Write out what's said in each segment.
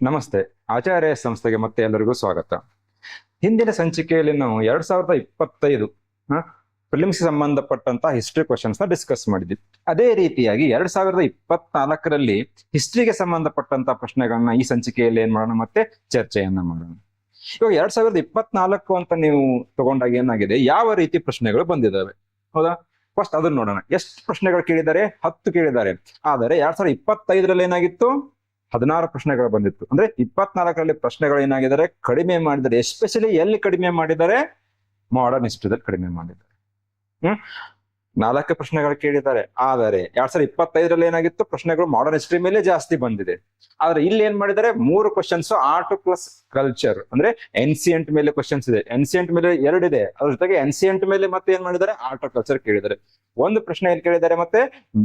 ನಮಸ್ತೆ. ಆಚಾರ್ಯ ಸಂಸ್ಥೆಗೆ ಮತ್ತೆ ಎಲ್ಲರಿಗೂ ಸ್ವಾಗತ. ಹಿಂದಿನ ಸಂಚಿಕೆಯಲ್ಲಿ ನಾವು 2025 ಪ್ರಿಲಿಮ್ಸ್ ಸಂಬಂಧಪಟ್ಟಂತ ಹಿಸ್ಟ್ರಿ ಕ್ವಶನ್ಸ್ ನ ಡಿಸ್ಕಸ್ ಮಾಡಿದ್ವಿ. ಅದೇ ರೀತಿಯಾಗಿ 2024ರಲ್ಲಿ ಹಿಸ್ಟ್ರಿಗೆ ಸಂಬಂಧಪಟ್ಟಂತ ಪ್ರಶ್ನೆಗಳನ್ನ ಈ ಸಂಚಿಕೆಯಲ್ಲಿ ಏನ್ ಮಾಡೋಣ, ಮತ್ತೆ ಚರ್ಚೆಯನ್ನ ಮಾಡೋಣ. ಇವಾಗ 2024 ಅಂತ ನೀವು ತಗೊಂಡಾಗ ಏನಾಗಿದೆ, ಯಾವ ರೀತಿ ಪ್ರಶ್ನೆಗಳು ಬಂದಿದ್ದಾವೆ, ಹೌದಾ? ಫಸ್ಟ್ ಅದನ್ನ ನೋಡೋಣ. ಎಷ್ಟು ಪ್ರಶ್ನೆಗಳು ಕೇಳಿದ್ದಾರೆ? 10 ಕೇಳಿದ್ದಾರೆ. ಆದರೆ 2025ರಲ್ಲಿ ಏನಾಗಿತ್ತು? 16 ಪ್ರಶ್ನೆಗಳು ಬಂದಿತ್ತು. ಅಂದ್ರೆ 24ರಲ್ಲಿ ಪ್ರಶ್ನೆಗಳು ಏನಾಗಿದ್ದಾರೆ, ಕಡಿಮೆ ಮಾಡಿದ್ದಾರೆ. ಎಸ್ಪೆಷಲಿ ಎಲ್ಲಿ ಕಡಿಮೆ ಮಾಡಿದ್ದಾರೆ? ಮಾಡರ್ನ್ ಹಿಸ್ಟ್ರಿದಲ್ಲಿ ಕಡಿಮೆ ಮಾಡಿದ್ದಾರೆ. 4 ಪ್ರಶ್ನೆಗಳು ಕೇಳಿದ್ದಾರೆ. ಆದರೆ 2025ರಲ್ಲಿ ಏನಾಗಿತ್ತು, ಪ್ರಶ್ನೆಗಳು ಮಾಡರ್ನ್ ಹಿಸ್ಟ್ರಿ ಮೇಲೆ ಜಾಸ್ತಿ ಬಂದಿದೆ. ಆದ್ರೆ ಇಲ್ಲಿ ಏನ್ ಮಾಡಿದ್ದಾರೆ, 3 ಕ್ವಶನ್ಸ್ ಆರ್ಟ್ ಪ್ಲಸ್ ಕಲ್ಚರ್, ಅಂದ್ರೆ ಎನ್ಸಿಯಂಟ್ ಮೇಲೆ ಕ್ವಶನ್ಸ್ ಇದೆ. ಎನ್ಸಿಯಂಟ್ ಮೇಲೆ 2 ಇದೆ, ಅದ್ರ ಜೊತೆಗೆ ಎನ್ಸಿಯಂಟ್ ಮೇಲೆ ಮತ್ತೆ ಏನ್ ಮಾಡಿದ್ದಾರೆ, ಆರ್ಟ್ ಕಲ್ಚರ್ ಕೇಳಿದ್ದಾರೆ. ಒಂದು ಪ್ರಶ್ನೆ ಏನ್ ಕೇಳಿದ್ದಾರೆ, ಮತ್ತೆ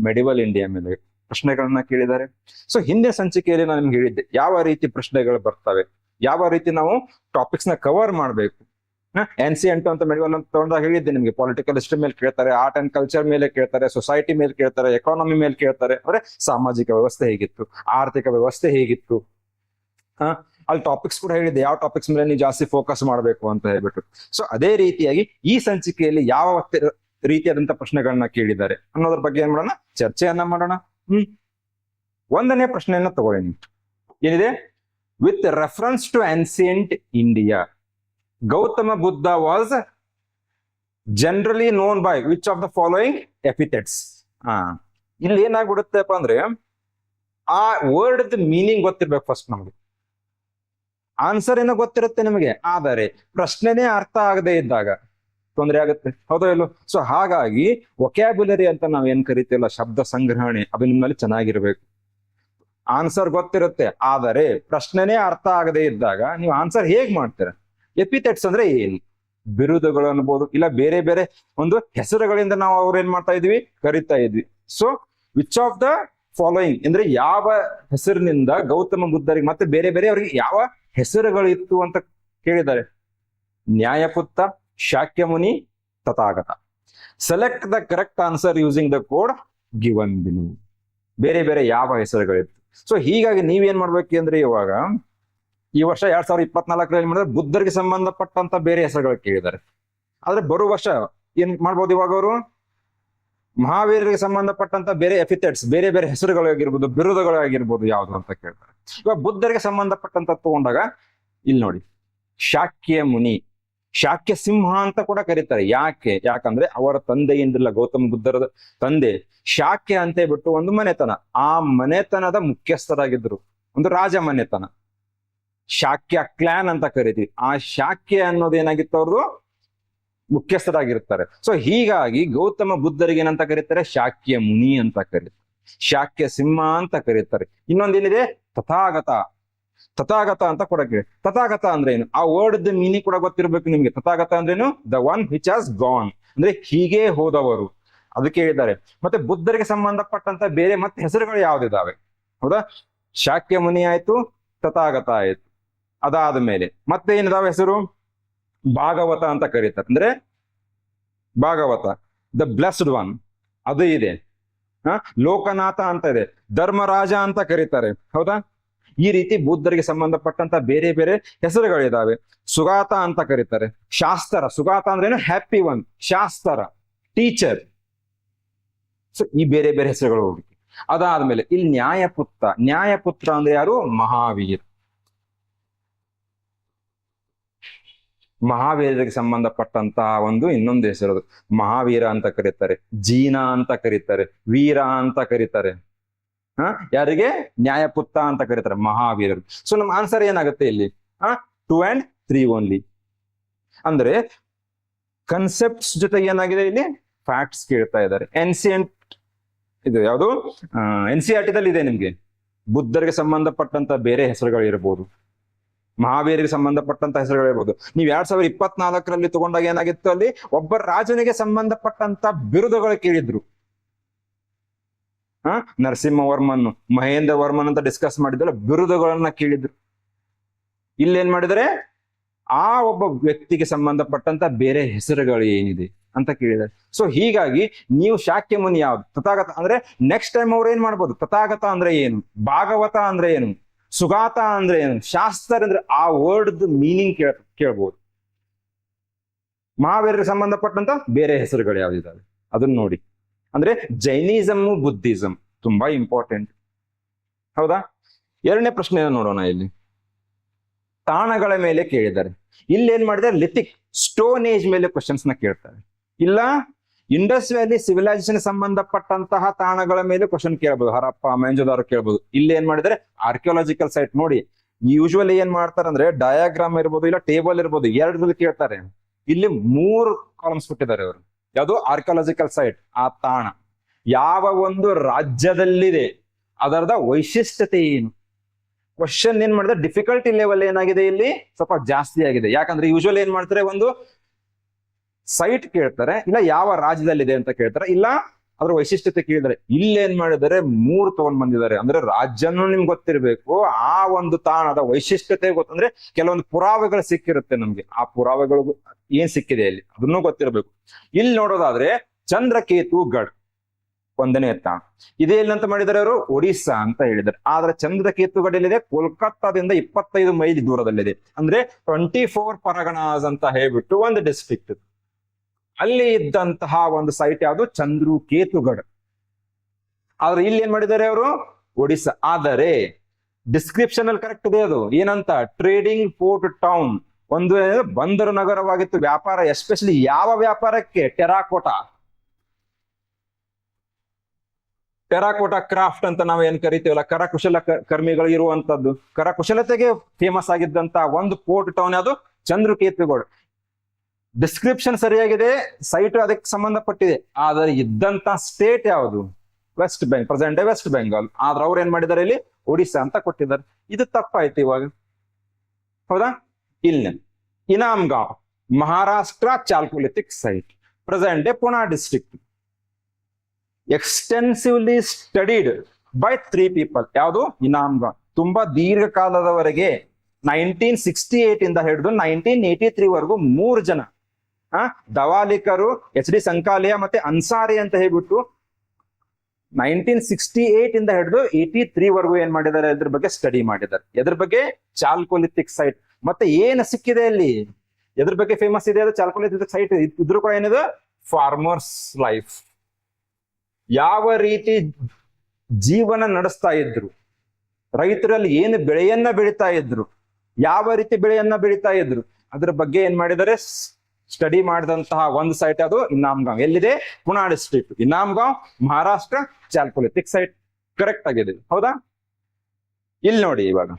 ಮೆಡಿವಲ್ ಇಂಡಿಯಾ ಮೇಲೆ ಪ್ರಶ್ನೆಗಳನ್ನ ಕೇಳಿದ್ದಾರೆ. ಸೊ ಹಿಂದಿನ ಸಂಚಿಕೆಯಲ್ಲಿ ನಾನು ನಿಮ್ಗೆ ಹೇಳಿದ್ದೆ ಯಾವ ರೀತಿ ಪ್ರಶ್ನೆಗಳು ಬರ್ತವೆ, ಯಾವ ರೀತಿ ನಾವು ಟಾಪಿಕ್ಸ್ ನ ಕವರ್ ಮಾಡ್ಬೇಕು. ಎನ್ಸಿಯಂಟ್ ಅಂತ ಮೆಡಿವಲ್ ಅಂತ ತಗೊಂಡಾಗ ಹೇಳಿದ್ದೆ ನಿಮ್ಗೆ, ಪೊಲಿಟಿಕಲ್ ಹಿಸ್ಟ್ರಿ ಮೇಲೆ ಕೇಳ್ತಾರೆ, ಆರ್ಟ್ ಅಂಡ್ ಕಲ್ಚರ್ ಮೇಲೆ ಕೇಳ್ತಾರೆ, ಸೊಸೈಟಿ ಮೇಲೆ ಕೇಳ್ತಾರೆ, ಎಕಾನಮಿ ಮೇಲೆ ಕೇಳ್ತಾರೆ. ಅಂದ್ರೆ ಸಾಮಾಜಿಕ ವ್ಯವಸ್ಥೆ ಹೇಗಿತ್ತು, ಆರ್ಥಿಕ ವ್ಯವಸ್ಥೆ ಹೇಗಿತ್ತು. ಅಲ್ಲಿ ಟಾಪಿಕ್ಸ್ ಕೂಡ ಹೇಳಿದ್ದೆ, ಯಾವ ಟಾಪಿಕ್ಸ್ ಮೇಲೆ ನೀವು ಜಾಸ್ತಿ ಫೋಕಸ್ ಮಾಡಬೇಕು ಅಂತ ಹೇಳ್ಬಿಟ್ಟು. ಸೊ ಅದೇ ರೀತಿಯಾಗಿ ಈ ಸಂಚಿಕೆಯಲ್ಲಿ ಯಾವ ರೀತಿಯಾದಂತ ಪ್ರಶ್ನೆಗಳನ್ನ ಕೇಳಿದ್ದಾರೆ ಅನ್ನೋದ್ರ ಬಗ್ಗೆ ಏನ್ ಮಾಡೋಣ, ಚರ್ಚೆಯನ್ನ ಮಾಡೋಣ. ಒಂದನೇ ಪ್ರಶ್ನೆಯನ್ನ ತಗೊಳ್ಳಿ ನೀವು. ಏನಿದೆ? With reference to ancient India, Gautama Buddha was generally known by which of the following epithets. ಇಲ್ಲಿ ಏನಾಗ್ಬಿಡುತ್ತಪ್ಪ ಅಂದ್ರೆ, ಆ ವರ್ಡ್ ಮೀನಿಂಗ್ ಗೊತ್ತಿರ್ಬೇಕು ಫಸ್ಟ್ ನಮ್ಗೆ. ಆನ್ಸರ್ ಏನೋ ಗೊತ್ತಿರುತ್ತೆ ನಿಮಗೆ, ಆದರೆ ಪ್ರಶ್ನೆನೇ ಅರ್ಥ ಆಗದೆ ಇದ್ದಾಗ ತೊಂದರೆ ಆಗುತ್ತೆ, ಹೌದೋ ಇಲ್ಲೋ? ಸೊ ಹಾಗಾಗಿ ವೊಕ್ಯಾಬ್ಯುಲರಿ ಅಂತ ನಾವ್ ಏನ್ ಕರಿತೀವಲ್ಲ, ಶಬ್ದ ಸಂಗ್ರಹಣೆ, ಅದು ನಿಮ್ಮಲ್ಲಿ ಚೆನ್ನಾಗಿರ್ಬೇಕು. ಆನ್ಸರ್ ಗೊತ್ತಿರುತ್ತೆ, ಆದರೆ ಪ್ರಶ್ನೆನೇ ಅರ್ಥ ಆಗದೆ ಇದ್ದಾಗ ನೀವು ಆನ್ಸರ್ ಹೇಗ್ ಮಾಡ್ತೀರ? ಎಪಿಥೆಟ್ಸ್ ಅಂದ್ರೆ ಏನು? ಬಿರುದುಗಳು ಅನ್ಬೋದು, ಇಲ್ಲ ಬೇರೆ ಬೇರೆ ಒಂದು ಹೆಸರುಗಳಿಂದ ನಾವು ಅವ್ರೇನ್ ಮಾಡ್ತಾ ಇದ್ವಿ, ಕರಿತಾ ಇದ್ವಿ. So which of the following ಅಂದ್ರೆ ಯಾವ ಹೆಸರಿನಿಂದ ಗೌತಮ ಬುದ್ಧರಿಗೆ ಮತ್ತೆ ಬೇರೆ ಬೇರೆ ಅವರಿಗೆ ಯಾವ ಹೆಸರುಗಳು ಇತ್ತು ಅಂತ ಕೇಳಿದ್ದಾರೆ. Nayaputta, Shakyamuni, Tathagata. Select the correct answer using the code given below. ಬೇರೆ ಬೇರೆ ಯಾವ ಹೆಸರುಗಳಿತ್ತು. ಸೊ ಹೀಗಾಗಿ ನೀವೇನ್ ಮಾಡ್ಬೇಕು ಅಂದ್ರೆ, ಇವಾಗ ಈ ವರ್ಷ 2024ರಲ್ಲಿ ಮಾಡಿದ್ರೆ ಬುದ್ಧರಿಗೆ ಸಂಬಂಧಪಟ್ಟಂತ ಬೇರೆ ಹೆಸರುಗಳು ಕೇಳಿದ್ದಾರೆ. ಆದ್ರೆ ಬರುವ ವರ್ಷ ಏನ್ ಮಾಡ್ಬೋದು, ಇವಾಗ ಅವರು ಮಹಾವೀರರಿಗೆ ಸಂಬಂಧಪಟ್ಟಂತ ಬೇರೆ ಎಪಿಥೆಟ್ಸ್, ಬೇರೆ ಬೇರೆ ಹೆಸರುಗಳಾಗಿರ್ಬೋದು, ಬಿರುದುಗಳಾಗಿರ್ಬೋದು, ಯಾವ್ದು ಅಂತ ಕೇಳ್ತಾರೆ. ಇವಾಗ ಬುದ್ಧರಿಗೆ ಸಂಬಂಧಪಟ್ಟಂತ ತಗೊಂಡಾಗ ಇಲ್ಲಿ ನೋಡಿ, ಶಾಕ್ಯ ಮುನಿ, ಶಾಕ್ಯ ಸಿಂಹ ಅಂತ ಕೂಡ ಕರೀತಾರೆ. ಯಾಕಂದ್ರೆ ಅವರ ತಂದೆಯಿಂದಿಲ್ಲ, ಗೌತಮ ಬುದ್ಧರ ತಂದೆ ಶಾಕ್ಯ ಅಂತ ಬಿಟ್ಟು ಒಂದು ಮನೆತನ, ಆ ಮನೆತನದ ಮುಖ್ಯಸ್ಥರಾಗಿದ್ರು, ಒಂದು ರಾಜ ಮನೆತನ, ಶಾಕ್ಯ ಕ್ಲಾನ್ ಅಂತ ಕರಿತೀವಿ. ಆ ಶಾಕ್ಯ ಅನ್ನೋದು ಏನಾಗಿತ್ತು, ಅವ್ರದ್ದು ಮುಖ್ಯಸ್ಥರಾಗಿರ್ತಾರೆ. ಸೊ ಹೀಗಾಗಿ ಗೌತಮ ಬುದ್ಧರಿಗೆ ಏನಂತ ಕರೀತಾರೆ, ಶಾಕ್ಯ ಮುನಿ ಅಂತ ಕರೀತಾರೆ, ಶಾಕ್ಯ ಸಿಂಹ ಅಂತ ಕರೀತಾರೆ. ಇನ್ನೊಂದೇನಿದೆ, ತಥಾಗತ. ತಥಾಗತ ಅಂತ ಕೂಡ ಕೇಳಿ. ತಥಾಗತ ಅಂದ್ರೆ ಏನು, ಆ ವರ್ಡ್ ಮೀನಿಂಗ್ ಕೂಡ ಗೊತ್ತಿರ್ಬೇಕು ನಿಮ್ಗೆ. ತಥಾಗತ ಅಂದ್ರೇನು, the one which has gone, ಅಂದ್ರೆ ಹೀಗೆ ಹೋದವರು, ಅದಕ್ಕೆ ಹೇಳಿದ್ದಾರೆ. ಮತ್ತೆ ಬುದ್ಧರಿಗೆ ಸಂಬಂಧಪಟ್ಟಂತ ಬೇರೆ ಮತ್ತೆ ಹೆಸರುಗಳು ಯಾವ್ದಿದಾವೆ, ಹೌದಾ? ಶಾಕ್ಯ ಮುನಿ ಆಯ್ತು, ತಥಾಗತ ಆಯ್ತು. ಅದಾದ ಮೇಲೆ ಮತ್ತೆ ಏನಿದಾವೆ ಹೆಸರು, ಭಾಗವತ ಅಂತ ಕರೀತಾರೆ. ಅಂದ್ರೆ ಭಾಗವತ, ದ ಬ್ಲೆಸ್ಡ್ ಒನ್, ಅದು ಇದೆ. ಲೋಕನಾಥ ಅಂತ ಇದೆ, ಧರ್ಮರಾಜ ಅಂತ ಕರೀತಾರೆ, ಹೌದಾ? ಈ ರೀತಿ ಬುದ್ಧರಿಗೆ ಸಂಬಂಧಪಟ್ಟಂತ ಬೇರೆ ಬೇರೆ ಹೆಸರುಗಳಿದಾವೆ. ಸುಗಾತ ಅಂತ ಕರೀತಾರೆ, ಶಾಸ್ತ್ರ. ಸುಗಾತ ಅಂದ್ರೇನು, ಹ್ಯಾಪಿ ಒನ್, ಶಾಸ್ತ್ರ, ಟೀಚರ್. ಸೊ ಈ ಬೇರೆ ಬೇರೆ ಹೆಸರುಗಳು ಹೋಗಿ. ಅದಾದ್ಮೇಲೆ ಇಲ್ಲಿ ನ್ಯಾಯಪುತ್ರ. ನ್ಯಾಯಪುತ್ರ ಅಂದ್ರೆ ಯಾರು? ಮಹಾವೀರ್. ಮಹಾವೀರರಿಗೆ ಸಂಬಂಧಪಟ್ಟಂತ ಒಂದು ಇನ್ನೊಂದು ಹೆಸರು, ಮಹಾವೀರ ಅಂತ ಕರೀತಾರೆ, ಜೀನ ಅಂತ ಕರೀತಾರೆ, ವೀರ ಅಂತ ಕರೀತಾರೆ. ಯಾರಿಗೆ? ನ್ಯಾಯಪುತ್ರ ಅಂತ ಕರೀತಾರೆ, ಮಹಾವೀರರು. ಸೊ ನಮ್ಮ ಆನ್ಸರ್ ಏನಾಗುತ್ತೆ ಇಲ್ಲಿ, 2 and 3 ಓನ್ಲಿ. ಅಂದ್ರೆ ಕನ್ಸೆಪ್ಟ್ಸ್ ಜೊತೆಗೆ ಏನಾಗಿದೆ, ಇಲ್ಲಿ ಫ್ಯಾಕ್ಟ್ಸ್ ಕೇಳ್ತಾ ಇದ್ದಾರೆ. ಎನ್ಸಿಯಂಟ್ ಇದು ಯಾವುದು, NCERT ದಲ್ಲಿ ಇದೆ ನಿಮ್ಗೆ. ಬುದ್ಧರಿಗೆ ಸಂಬಂಧಪಟ್ಟಂತ ಬೇರೆ ಹೆಸರುಗಳು ಇರ್ಬೋದು, ಮಹಾವೀರಿಗೆ ಸಂಬಂಧಪಟ್ಟಂತ ಹೆಸರುಗಳಿರ್ಬೋದು. ನೀವು 2024ರಲ್ಲಿ ತಗೊಂಡಾಗ ಏನಾಗಿತ್ತು, ಅಲ್ಲಿ ಒಬ್ಬ ರಾಜನಿಗೆ ಸಂಬಂಧಪಟ್ಟಂತ ಬಿರುದುಗಳು ಕೇಳಿದ್ರು. ನರಸಿಂಹವರ್ಮನ್, ಮಹೇಂದ್ರ ವರ್ಮನ್ ಅಂತ ಡಿಸ್ಕಸ್ ಮಾಡಿದ್ರೆ ಬಿರುದುಗಳನ್ನ ಕೇಳಿದ್ರು. ಇಲ್ಲಿ ಏನ್ ಮಾಡಿದರೆ, ಆ ಒಬ್ಬ ವ್ಯಕ್ತಿಗೆ ಸಂಬಂಧಪಟ್ಟಂತ ಬೇರೆ ಹೆಸರುಗಳು ಏನಿದೆ ಅಂತ ಕೇಳಿದ್ದಾರೆ. ಸೊ ಹೀಗಾಗಿ ನೀವು ಶಾಕ್ಯ ಮುನಿ ಯಾವ್ದು, ತಥಾಗತ ಅಂದ್ರೆ ನೆಕ್ಸ್ಟ್ ಟೈಮ್ ಅವ್ರು ಏನ್ ಮಾಡ್ಬೋದು, ತಥಾಗತ ಅಂದ್ರೆ ಏನು, ಭಾಗವತ ಅಂದ್ರೆ ಏನು, ಸುಗಾತ ಅಂದ್ರೆ ಏನು, ಶಾಸ್ತ್ರ ಅಂದ್ರೆ ಆ ವರ್ಡ್ ಮೀನಿಂಗ್ ಕೇಳ್ಬೋದು. ಮಹಾವೀರರಿಗೆ ಸಂಬಂಧಪಟ್ಟಂತ ಬೇರೆ ಹೆಸರುಗಳು ಯಾವ್ದಿದಾವೆ ಅದನ್ನ ನೋಡಿ. ಅಂದ್ರೆ ಜೈನಿಸಮ್ ಬುದ್ಧಿಸಮ್ ತುಂಬಾ ಇಂಪಾರ್ಟೆಂಟ್. ಹೌದಾ? ಎರಡನೇ ಪ್ರಶ್ನೆ ನೋಡೋಣ. ಇಲ್ಲಿ ತಾಣಗಳ ಮೇಲೆ ಕೇಳಿದ್ದಾರೆ. ಇಲ್ಲಿ ಏನ್ ಮಾಡಿದ್ದಾರೆ, ಲಿಥಿಕ್ ಸ್ಟೋನ್ ಏಜ್ ಮೇಲೆ ಕ್ವಶನ್ಸ್ ನ ಕೇಳ್ತಾರೆ. ಇಲ್ಲ ಇಂಡಸ್ ವ್ಯಾಲಿ ಸಿವಿಲೈಸೇಷನ್ ಸಂಬಂಧಪಟ್ಟಂತಹ ತಾಣಗಳ ಮೇಲೆ ಕ್ವಶನ್ ಕೇಳ್ಬೋದು, ಹರಪ್ಪ ಮೊಹೆಂಜೊದಾರೋ ಕೇಳ್ಬೋದು. ಇಲ್ಲಿ ಏನ್ ಮಾಡಿದರೆ ಆರ್ಕಿಯಾಲಜಿಕಲ್ ಸೈಟ್ ನೋಡಿ. ಯೂಶುವಲಿ ಏನ್ ಮಾಡ್ತಾರೆ ಅಂದ್ರೆ ಡಯಾಗ್ರಾಮ್ ಇರ್ಬೋದು ಇಲ್ಲ ಟೇಬಲ್ ಇರ್ಬೋದು, ಎರಡರಲ್ಲಿ ಕೇಳ್ತಾರೆ. ಇಲ್ಲಿ 3 ಕಾಲಮ್ಸ್ ಕೊಟ್ಟಿದ್ದಾರೆ ಅವರು. ಯಾವುದು ಆರ್ಕಿಯಾಲಜಿಕಲ್ ಸೈಟ್, ಆ ತಾಣ ಯಾವ ಒಂದು ರಾಜ್ಯದಲ್ಲಿದೆ, ಅದರದ ವೈಶಿಷ್ಟ್ಯತೆ ಏನು. ಕ್ವಶನ್ ಏನ್ ಮಾಡಿದ್ರೆ ಡಿಫಿಕಲ್ಟಿ ಲೆವೆಲ್ ಏನಾಗಿದೆ ಇಲ್ಲಿ ಸ್ವಲ್ಪ ಜಾಸ್ತಿ ಆಗಿದೆ. ಯಾಕಂದ್ರೆ ಯೂಶುವಲಿ ಏನ್ ಮಾಡ್ತಾರೆ, ಒಂದು ಸೈಟ್ ಕೇಳ್ತಾರೆ, ಇಲ್ಲ ಯಾವ ರಾಜ್ಯದಲ್ಲಿದೆ ಅಂತ ಕೇಳ್ತಾರೆ, ಇಲ್ಲ ಅದ್ರ ವೈಶಿಷ್ಟ್ಯತೆ ಕೇಳಿದ್ರೆ. ಇಲ್ಲಿ ಏನ್ ಮಾಡಿದ್ದಾರೆ 3 ತಗೊಂಡ್ ಬಂದಿದ್ದಾರೆ. ಅಂದ್ರೆ ರಾಜ್ಯನೂ ನಿಮ್ಗೆ ಗೊತ್ತಿರ್ಬೇಕು, ಆ ಒಂದು ತಾಣದ ವೈಶಿಷ್ಟ್ಯತೆ ಗೊತ್ತಂದ್ರೆ ಕೆಲವೊಂದು ಪುರಾವೆಗಳು ಸಿಕ್ಕಿರುತ್ತೆ ನಮ್ಗೆ, ಆ ಪುರಾವೆಗಳು ಏನ್ ಸಿಕ್ಕಿದೆ ಇಲ್ಲಿ ಅದನ್ನೂ ಗೊತ್ತಿರಬೇಕು. ಇಲ್ಲಿ ನೋಡೋದಾದ್ರೆ ಚಂದ್ರಕೇತು ಗಢ್ 1ನೇ ತಾಣ ಇದೇ ಅಂತ ಮಾಡಿದ್ದಾರೆ ಅವರು, ಒಡಿಸ್ಸಾ ಅಂತ ಹೇಳಿದ್ದಾರೆ. ಆದ್ರೆ ಚಂದ್ರಕೇತುಗಢ ಎಲ್ಲಿದೆ, ಕೋಲ್ಕತ್ತಾದಿಂದ 25 ಮೈಲಿ ದೂರದಲ್ಲಿದೆ. ಅಂದ್ರೆ 24 ಪರಗಣಾಸ್ ಅಂತ ಹೇಳ್ಬಿಟ್ಟು ಒಂದು ಡಿಸ್ಟ್ರಿಕ್ಟ್. ಅಲ್ಲಿ ಇದ್ದಂತಹ ಒಂದು ಸೈಟ್ ಯಾವುದು, ಚಂದ್ರಕೇತುಗಢ. ಆದ್ರೆ ಇಲ್ಲಿ ಏನ್ ಮಾಡಿದ್ದಾರೆ ಅವರು, ಒಡಿಸ್ಸಾ. ಆದರೆ ಡಿಸ್ಕ್ರಿಪ್ಷನ್ ಅಲ್ಲಿ ಕರೆಕ್ಟ್ ಇದೆ, ಅದು ಏನಂತ, ಟ್ರೇಡಿಂಗ್ ಪೋರ್ಟ್ ಟೌನ್, ಒಂದು ಬಂದರು ನಗರವಾಗಿತ್ತು, ವ್ಯಾಪಾರ, ಎಸ್ಪೆಷಲಿ ಯಾವ ವ್ಯಾಪಾರಕ್ಕೆ, ಟೆರಾಕೋಟಾ ಕ್ರಾಫ್ಟ್ ಅಂತ ನಾವು ಏನ್ ಕರಿತೀವಲ್ಲ, ಕರಕುಶಲ ಕರ್ಮಿಗಳು ಇರುವಂತದ್ದು, ಕರಕುಶಲತೆಗೆ ಫೇಮಸ್ ಆಗಿದ್ದಂತ ಒಂದು ಪೋರ್ಟ್ ಟೌನ್ ಯಾವುದು, ಚಂದ್ರಕೇತುಗಢ. ಡಿಸ್ಕ್ರಿಪ್ಷನ್ ಸರಿಯಾಗಿದೆ, ಸೈಟ್ ಅದಕ್ಕೆ ಸಂಬಂಧಪಟ್ಟಿದೆ. ಆದರೆ ಇದ್ದಂತ ಸ್ಟೇಟ್ ಯಾವುದು, ವೆಸ್ಟ್ ಬೆಂಗಾಲ್, ಪ್ರೆಸೆಂಟ್ ವೆಸ್ಟ್ ಬೆಂಗಾಲ್. ಆದ್ರೆ ಅವ್ರು ಏನ್ ಮಾಡಿದ್ದಾರೆ ಇಲ್ಲಿ ಒಡಿಸ್ಸಾ ಅಂತ ಕೊಟ್ಟಿದ್ದಾರೆ. ಇದು ತಪ್ಪಾಯ್ತು ಇವಾಗ. ಹೌದಾ? ಇಲ್ಲಿ Inamgaon Maharashtra chalcolithic site, present day Pune district. Extensively studied by 3 people. ಯಾವುದು, ಇನಾಮ್ಗಾಂವ್. ತುಂಬಾ ದೀರ್ಘಕಾಲದವರೆಗೆ 1968 ಇಂದ ಹಿಡಿದು 1983 ವರೆಗೂ 3 ಜನ, ದವಾಲಿಕರು, HD ಸಂಕಾಲಿಯ ಮತ್ತೆ ಅನ್ಸಾರಿ ಅಂತ ಹೇಳ್ಬಿಟ್ಟು 1968 ಇಂದ ಹಿಡಿದು 83 ವರೆಗೂ ಏನ್ ಮಾಡಿದ್ದಾರೆ, ಇದ್ರ ಬಗ್ಗೆ ಸ್ಟಡಿ ಮಾಡಿದ್ದಾರೆ. ಎದ್ರ ಬಗ್ಗೆ, ಚಾಲ್ಕೋಲಿಥಿಕ್ ಸೈಟ್. ಮತ್ತೆ ಏನು ಸಿಕ್ಕಿದೆ ಅಲ್ಲಿ, ಎದ್ರ ಬಗ್ಗೆ ಫೇಮಸ್ ಇದೆ ಅದು ಚಾಲ್ಕೋಲಿಥಿಕ್ ಸೈಟ್. ಇದ್ರ ಕೂಡ ಏನಿದೆ, ಫಾರ್ಮರ್ಸ್ ಲೈಫ್, ಯಾವ ರೀತಿ ಜೀವನ ನಡೆಸ್ತಾ ಇದ್ರು, ರೈತರಲ್ಲಿ ಏನು ಬೆಳೆಯನ್ನ ಬೆಳೀತಾ ಇದ್ರು, ಯಾವ ರೀತಿ ಬೆಳೆಯನ್ನ ಬೆಳೀತಾ ಇದ್ರು, ಅದ್ರ ಬಗ್ಗೆ ಏನ್ ಮಾಡಿದ್ದಾರೆ, ಸ್ಟಡಿ ಮಾಡಿದಂತಹ ಒಂದು ಸೈಟ್ ಅದು ಇನಾಮ್ಗಾಂವ್. ಎಲ್ಲಿದೆ, ಪುಣಾ district, ಇನಾಮ್ಗಾಂವ್, Maharashtra, chalcolithic site. Correct ಆಗಿದೆ. ಹೌದಾ? ಇಲ್ಲಿ ನೋಡಿ, ಇವಾಗ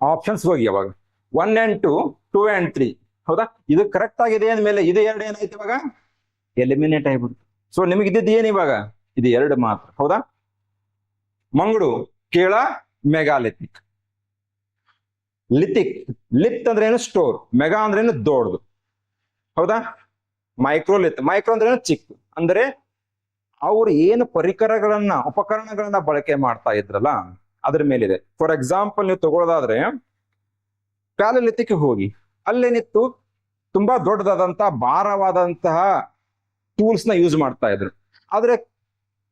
ಆಪ್ಷನ್ಸ್ ಹೋಗಿ, ಅವಾಗ 1 and 2, 2 and 3. ಹೌದಾ? ಇದು ಕರೆಕ್ಟ್ ಆಗಿದೆ ಅಂದ್ಮೇಲೆ ಇದು 2 ಏನಾಯ್ತು, ಇವಾಗ ಎಲಿಮಿನೇಟ್ ಆಗಿಬಿಡ್ತು. ಸೊ ನಿಮಗೆ ಇದ್ದಿದ್ದು ಏನ್ ಇವಾಗ, ಇದು 2 ಮಾತ್ರ. ಹೌದಾ? ಮಂಗಳೂರು, ಕೇಳ, ಮೆಗಾಲಿಥಿಕ್. ಲಿಥಿಕ್, ಲಿತ್ ಅಂದ್ರೆ ಏನು, ಸ್ಟೋರ್. ಮೆಗಾ ಅಂದ್ರೆ ಏನು, ದೊಡ್ಡದು. ಹೌದಾ? ಮೈಕ್ರೋಲಿತ್, ಮೈಕ್ರೋ ಅಂದ್ರೆ ಏನು, ಚಿಕ್ಕ. ಅಂದ್ರೆ ಅವ್ರು ಏನು ಪರಿಕರಗಳನ್ನ, ಉಪಕರಣಗಳನ್ನ ಬಳಕೆ ಮಾಡ್ತಾ ಇದ್ರಲ್ಲ ಅದ್ರ ಮೇಲಿದೆ. ಫಾರ್ ಎಕ್ಸಾಂಪಲ್ ನೀವು ತಗೊಳ್ಳೋದಾದ್ರೆ ಪ್ಯಾಲಿಲಿಥಿಕ್ ಹೋಗಿ, ಅಲ್ಲೇನಿತ್ತು, ತುಂಬಾ ದೊಡ್ಡದಾದಂತಹ ಭಾರವಾದಂತಹ ಟೂಲ್ಸ್ ನ ಯೂಸ್ ಮಾಡ್ತಾ ಇದ್ರು. ಆದ್ರೆ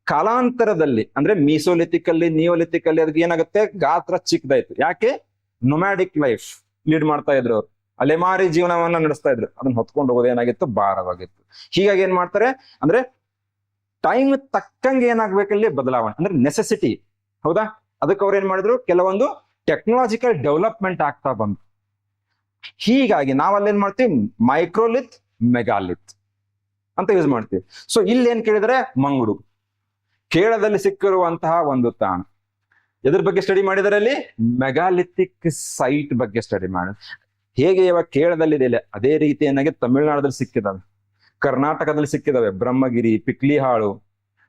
ಕಾಲಾಂತರದಲ್ಲಿ ಅಂದ್ರೆ ಮೀಸೋಲಿಥಿಕ್ ಅಲ್ಲಿ, ನಿಯೋಲಿಥಿಕ್ ಅಲ್ಲಿ ಅದಕ್ಕೆ ಏನಾಗುತ್ತೆ, ಗಾತ್ರ ಚಿಕ್ಕದಾಯ್ತು. ಯಾಕೆ, ನೊಮ್ಯಾಡಿಕ್ ಲೈಫ್ ಲೀಡ್ ಮಾಡ್ತಾ ಇದ್ರು ಅವ್ರು, ಅಲೆಮಾರಿ ಜೀವನವನ್ನ ನಡೆಸ್ತಾ ಇದ್ರು. ಅದನ್ನ ಹೊತ್ಕೊಂಡು ಹೋಗೋದು ಏನಾಗಿತ್ತು, ಭಾರವಾಗಿತ್ತು. ಹೀಗಾಗಿ ಏನ್ ಮಾಡ್ತಾರೆ ಅಂದ್ರೆ ಟೈಮ್ ತಕ್ಕಂಗೆ ಏನಾಗ್ಬೇಕಲ್ಲಿ ಬದಲಾವಣೆ, ಅಂದ್ರೆ ನೆಸೆಸಿಟಿ. ಹೌದಾ? ಅದಕ್ಕೆ ಅವ್ರು ಏನ್ ಮಾಡಿದ್ರು, ಕೆಲವೊಂದು ಟೆಕ್ನಾಲಜಿಕಲ್ ಡೆವಲಪ್ಮೆಂಟ್ ಆಗ್ತಾ ಬಂತು. ಹೀಗಾಗಿ ನಾವಲ್ಲಿ ಏನ್ ಮಾಡ್ತೀವಿ, ಮೈಕ್ರೋಲಿತ್, ಮೆಗಾಲಿತ್ ಅಂತ ಯೂಸ್ ಮಾಡ್ತೀವಿ. ಸೊ ಇಲ್ಲಿ ಏನ್ ಕೇಳಿದ್ರೆ, ಮಂಗಳೂರು ಕೇರಳದಲ್ಲಿ ಸಿಕ್ಕಿರುವಂತಹ ಒಂದು ತಾಣ. ಎದ್ರ ಬಗ್ಗೆ ಸ್ಟಡಿ ಮಾಡಿದರೆ ಅಲ್ಲಿ, ಮೆಗಾಲಿಥಿಕ್ ಸೈಟ್ ಬಗ್ಗೆ ಸ್ಟಡಿ ಮಾಡಿ. ಹೇಗೆ ಇವಾಗ ಕೇರಳದಲ್ಲಿ ಇದೆ ಅದೇ ರೀತಿ ಏನಾಗಿ ತಮಿಳುನಾಡದಲ್ಲಿ ಸಿಕ್ಕಿದಾವೆ, ಕರ್ನಾಟಕದಲ್ಲಿ ಸಿಕ್ಕಿದಾವೆ, ಬ್ರಹ್ಮಗಿರಿ, ಪಿಕ್ಲಿಹಾಳು,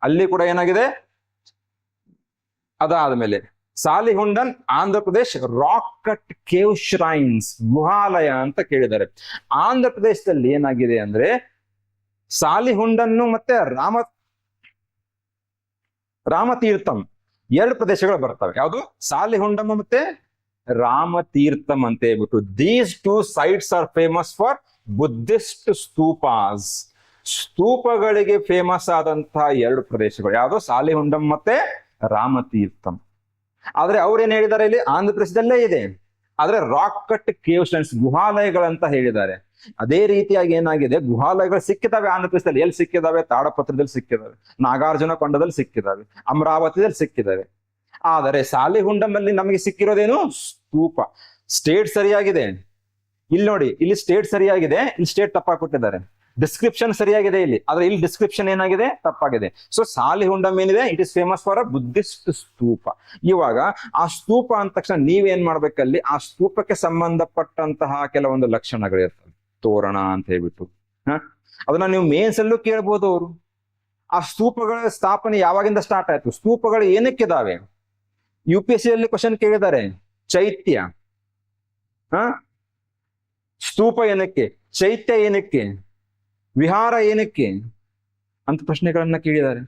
ಅಲ್ಲಿ ಕೂಡ ಏನಾಗಿದೆ. ಅದಾದ್ಮೇಲೆ Salihundam, Andhra Pradesh, rock cut cave shrines, ಗುಹಾಲಯ ಅಂತ ಕೇಳಿದ್ದಾರೆ. ಆಂಧ್ರ ಪ್ರದೇಶದಲ್ಲಿ ಏನಾಗಿದೆ ಅಂದ್ರೆ ಸಾಲಿಹುಂಡನ್ನು ಮತ್ತೆ ರಾಮತೀರ್ಥಂ 2 ಪ್ರದೇಶಗಳು ಬರ್ತವೆ. ಯಾವುದು, ಸಾಲಿಹುಂಡಂ ಮತ್ತೆ ರಾಮತೀರ್ಥಂ ಅಂತ ಹೇಳ್ಬಿಟ್ಟು. These 2 sites are famous for Buddhist stupas. ಸ್ತೂಪಗಳಿಗೆ ಫೇಮಸ್ ಆದಂತಹ 2 ಪ್ರದೇಶಗಳು ಯಾವುದು, ಸಾಲಿಹುಂಡಂ ಮತ್ತೆ ರಾಮತೀರ್ಥಂ. ಆದ್ರೆ ಅವ್ರು ಏನ್ ಹೇಳಿದ್ದಾರೆ ಇಲ್ಲಿ ಆಂಧ್ರ ಪ್ರದೇಶದಲ್ಲೇ ಇದೆ, ಆದ್ರೆ ರಾಕ್ ಕಟ್ ಕೇವ್ ಸ್ಟನ್ಸ್ ಗುಹಾಲಯಗಳಂತ ಹೇಳಿದ್ದಾರೆ. ಅದೇ ರೀತಿಯಾಗಿ ಏನಾಗಿದೆ, ಗುಹಾಲಯಗಳು ಸಿಕ್ಕಿದಾವೆ ಆಂಧ್ರ ಪ್ರದೇಶದಲ್ಲಿ. ಎಲ್ಲಿ ಸಿಕ್ಕಿದಾವೆ? ತಾಡಪತ್ರದಲ್ಲಿ ಸಿಕ್ಕಿದಾವೆ, ನಾಗಾರ್ಜುನ ಕೊಂಡದಲ್ಲಿ ಸಿಕ್ಕಿದಾವೆ, ಅಮರಾವತಿಯಲ್ಲಿ ಸಿಕ್ಕಿದಾವೆ. ಆದರೆ ಸಾಲಿಹುಂಡಂ ಅಲ್ಲಿ ನಮಗೆ ಸಿಕ್ಕಿರೋದೇನು? ಸ್ತೂಪ. ಸ್ಟೇಟ್ ಸರಿಯಾಗಿದೆ, ಇಲ್ಲಿ ನೋಡಿ, ಇಲ್ಲಿ ಸ್ಟೇಟ್ ಸರಿಯಾಗಿದೆ, ಇಲ್ಲಿ ಸ್ಟೇಟ್ ತಪ್ಪಾಕೊಟ್ಟಿದ್ದಾರೆ. ಡಿಸ್ಕ್ರಿಪ್ಷನ್ ಸರಿಯಾಗಿದೆ ಇಲ್ಲಿ, ಆದ್ರೆ ಇಲ್ಲಿ ಡಿಸ್ಕ್ರಿಪ್ಷನ್ ಏನಾಗಿದೆ? ತಪ್ಪಾಗಿದೆ. ಸೊ ಸಾಲಿಹುಂಡಂ ಏನಿದೆ, it is famous for a Buddhist stupa. ಇವಾಗ ಆ ಸ್ತೂಪ ಅಂದ ತಕ್ಷಣ ನೀವೇನ್ ಮಾಡ್ಬೇಕಲ್ಲಿ, ಆ ಸ್ತೂಪಕ್ಕೆ ಸಂಬಂಧಪಟ್ಟಂತಹ ಕೆಲವೊಂದು ಲಕ್ಷಣಗಳು ಇರ್ತವೆ. ತೋರಣ ಅಂತ ಹೇಳ್ಬಿಟ್ಟು ಅದನ್ನ ನೀವು ಮೇನ್ಸ್ ಅಲ್ಲೂ ಕೇಳ್ಬೋದು. ಅವರು ಆ ಸ್ತೂಪಗಳ ಸ್ಥಾಪನೆ ಯಾವಾಗಿಂದ ಸ್ಟಾರ್ಟ್ ಆಯ್ತು, ಸ್ತೂಪಗಳು ಏನಕ್ಕಿದಾವೆ? UPSC ಅಲ್ಲಿ ಕ್ವಶನ್ ಕೇಳಿದ್ದಾರೆ. ಚೈತ್ಯ, ಸ್ತೂಪ ಏನಕ್ಕೆ, ಚೈತ್ಯ ಏನಕ್ಕೆ, ವಿಹಾರ ಏನಕ್ಕೆ ಅಂತ ಪ್ರಶ್ನೆಗಳನ್ನ ಕೇಳಿದ್ದಾರೆ.